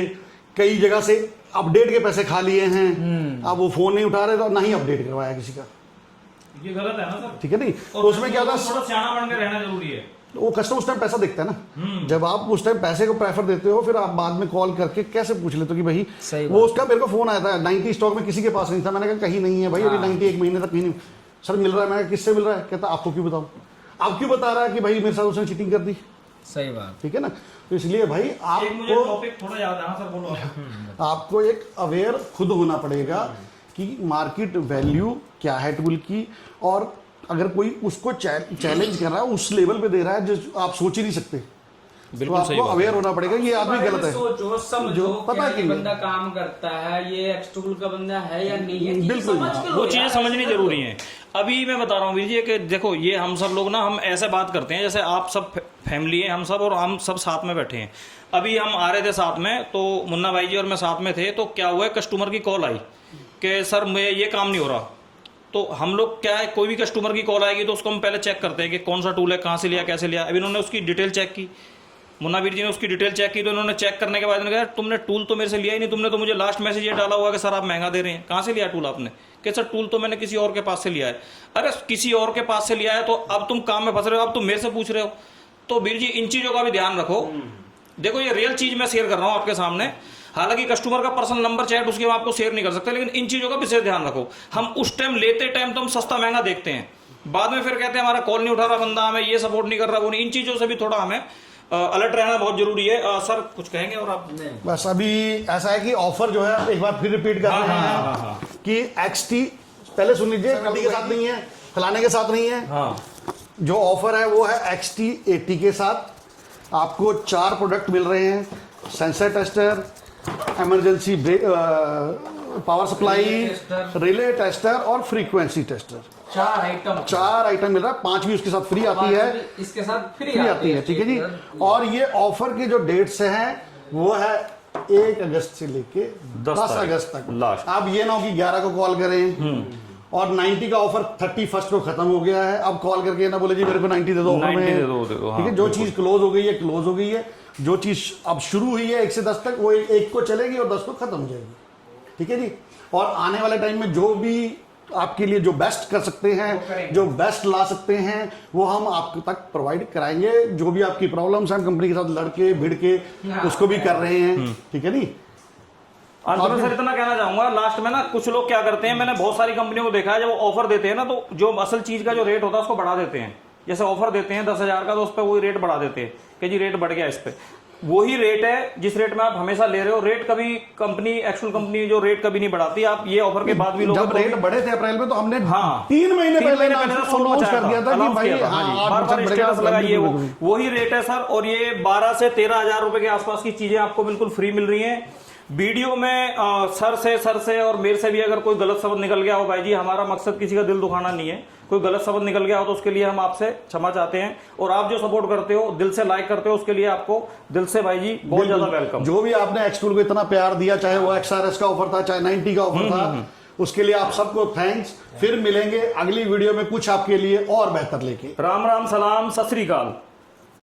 कई जगह से अपडेट के पैसे खा लिए हैं। अब वो फ़ोन नहीं उठा रहे तो ना ही अपडेट करवाया किसी का। ये गलत है ना सर। ठीक है नहीं। तो उसमें क्या होता है, थोड़ा सियाना बन के रहना जरूरी है। वो कस्टमर उस टाइम पैसा देखता है ना, जब आप उस टाइम पैसे को प्रेफर देते हो, फिर आप बाद में कॉल करके कैसे पूछ लेते हो कि भाई सही वो उसका मेरे को फोन आया था 90 स्टॉक में किसी के पास नहीं था, मैंने कहा कहीं नहीं है भाई, अभी 90 एक महीने तक कहीं नहीं, सर मिल रहा है, मैंने कहा किससे मिल रहा है, कहता आपको क्यों बताऊं, आप क्यों बता रहा है कि भाई मेरे साथ उसने चीटिंग कर दी, सही बात। ठीक है ना। तो इसलिए भाई एक मुझे आपको टॉपिक थोड़ा याद है, हाँ सर बोलो। आपको एक अवेयर खुद होना पड़ेगा कि मार्केट वैल्यू क्या है टूल की, और अगर कोई उसको चैलेंज कर रहा है, उस लेवल पे दे रहा है जो आप सोच ही नहीं सकते, तो आपको अवेयर होना पड़ेगा ये आदमी गलत है। सोचो समझो, जो पता कि कि बंदा काम करता है, ये एक्सटूल का बंदा है या नहीं है, ये बिल्कुल, समझ के लो वो चीज़ें यार, समझनी ऐसे जरूरी है। अभी मैं बता रहा हूँ वीर जी कि देखो ये हम सब लोग ना, हम ऐसे बात करते हैं जैसे आप सब फैमिली है हम सब, और हम सब साथ में बैठे हैं। अभी हम आ रहे थे साथ में, तो मुन्ना भाई जी और मैं साथ में थे, तो क्या हुआ, कस्टमर की कॉल आई कि सर मैं ये काम नहीं हो रहा। तो हम लोग क्या है, कोई भी कस्टमर की कॉल आएगी तो उसको हम पहले चेक करते हैं कि कौन सा टूल है, कहाँ से लिया, कैसे लिया। अभी इन्होंने उसकी डिटेल चेक की, मुन्ना वीर जी ने उसकी डिटेल चेक की, तो इन्होंने चेक करने के बाद इन्होंने कहा तुमने टूल तो मेरे से लिया ही नहीं, तुमने तो मुझे लास्ट मैसेज ये डाला हुआ कि सर आप महंगा दे रहे हैं, कहाँ से लिया टूल आपने, कि सर टूल तो मैंने किसी और के पास से लिया है। अरे किसी और के पास से लिया है तो अब तुम काम में फंस रहे हो, अब तुम मेरे से पूछ रहे हो। तो वीर जी इन चीज़ों का भी ध्यान रखो। देखो ये रियल चीज़ मैं शेयर कर रहा हूँ आपके सामने, हालांकि कस्टमर का पर्सनल नंबर चैट उसके हम आपको शेयर नहीं कर सकते, लेकिन इन चीज़ों का विशेष ध्यान रखो। हम उस टाइम लेते टाइम तो हम सस्ता महंगा देखते हैं, बाद में फिर कहते हैं हमारा कॉल नहीं उठा रहा बंदा, हमें ये सपोर्ट नहीं कर रहा, वो नहीं। इन चीज़ों से भी थोड़ा हमें अलर्ट रहना बहुत जरूरी है। सर कुछ कहेंगे और आप? बस अभी ऐसा है कि ऑफर जो है एक बार फिर रिपीट कर रहे हैं कि XT पहले सुन लीजिए, कल्टी के साथ नहीं है, फलाने के साथ नहीं है। हाँ, जो ऑफर है वो है XT 80 के साथ। आपको 4 प्रोडक्ट मिल रहे हैं, sensor tester, emergency power supply, relay tester और फ्रीक्वेंसी टेस्टर। 4 आइटम मिल रहा है, 5 भी उसके साथ फ्री आती है, इसके साथ फ्री आती है, ठीक है जी। और ये ऑफर के जो डेट्स हैं वो है 1 अगस्त से लेके 10 अगस्त तक लास्ट। अब ये ना हो कि 11 को कॉल करें और 90 का ऑफर 31 को खत्म हो गया है, अब कॉल करके ना बोले जी मेरे को 90 दे दो ऑफर में, 90 दे दो, ठीक है। जो चीज क्लोज हो गई है क्लोज हो गई है, जो चीज अब शुरू हुई है 1 से 10 तक वो 1 को चलेगी और 10 को खत्म हो जाएगी, ठीक है जी। और आने वाले टाइम में जो भी आपके लिए जो बेस्ट कर सकते हैं, जो बेस्ट ला सकते हैं, वो हम आपको तक प्रोवाइड कराएंगे। जो भी आपकी प्रॉब्लम्स हैं, हम कंपनी के साथ लड़के भिड़ के उसको भी कर रहे हैं, ठीक है नी। अंत में सर इतना कहना चाहूंगा लास्ट में ना, कुछ लोग क्या करते हैं, मैंने बहुत सारी कंपनियों को देखा है, जब वो ऑफर देते हैं ना तो जो असल चीज का जो रेट होता है उसको बढ़ा देते हैं। जैसे ऑफर देते हैं 10,000 का, तो उस पर वही रेट बढ़ा देते हैं कि जी रेट बढ़ गया इस पे। वही रेट है जिस रेट में आप हमेशा ले रहे हो, रेट कभी कंपनी एक्चुअल कंपनी जो रेट कभी नहीं बढ़ाती। आप ये ऑफर के बाद भी लोग जब रेट बढ़े थे अप्रैल में तो हमने हाँ 3 महीने पहले अनाउंस कर दिया था कि भाई बार स्टेटस लगाइए, वही रेट है सर। और ये 12 से 13,000 रुपए के आसपास की चीजें आपको बिल्कुल फ्री मिल रही हैं। वीडियो में सर से और मेरे से भी अगर कोई गलत शब्द निकल गया हो, भाई जी हमारा मकसद किसी का दिल दुखाना नहीं है, कोई गलत शब्द निकल गया हो तो उसके लिए हम आपसे क्षमा चाहते हैं। और आप जो सपोर्ट करते हो, दिल से लाइक करते हो, उसके लिए आपको दिल से भाई जी बहुत ज्यादा वेलकम। जो भी आपने एक्सटूल को इतना प्यार दिया, चाहे वो XRS का ऑफर था, चाहे 90 का ऑफर था, उसके लिए आप सबको थैंक्स। फिर मिलेंगे अगली वीडियो में कुछ आपके लिए और बेहतर लेके। राम राम, सलाम, सत श्री अकाल।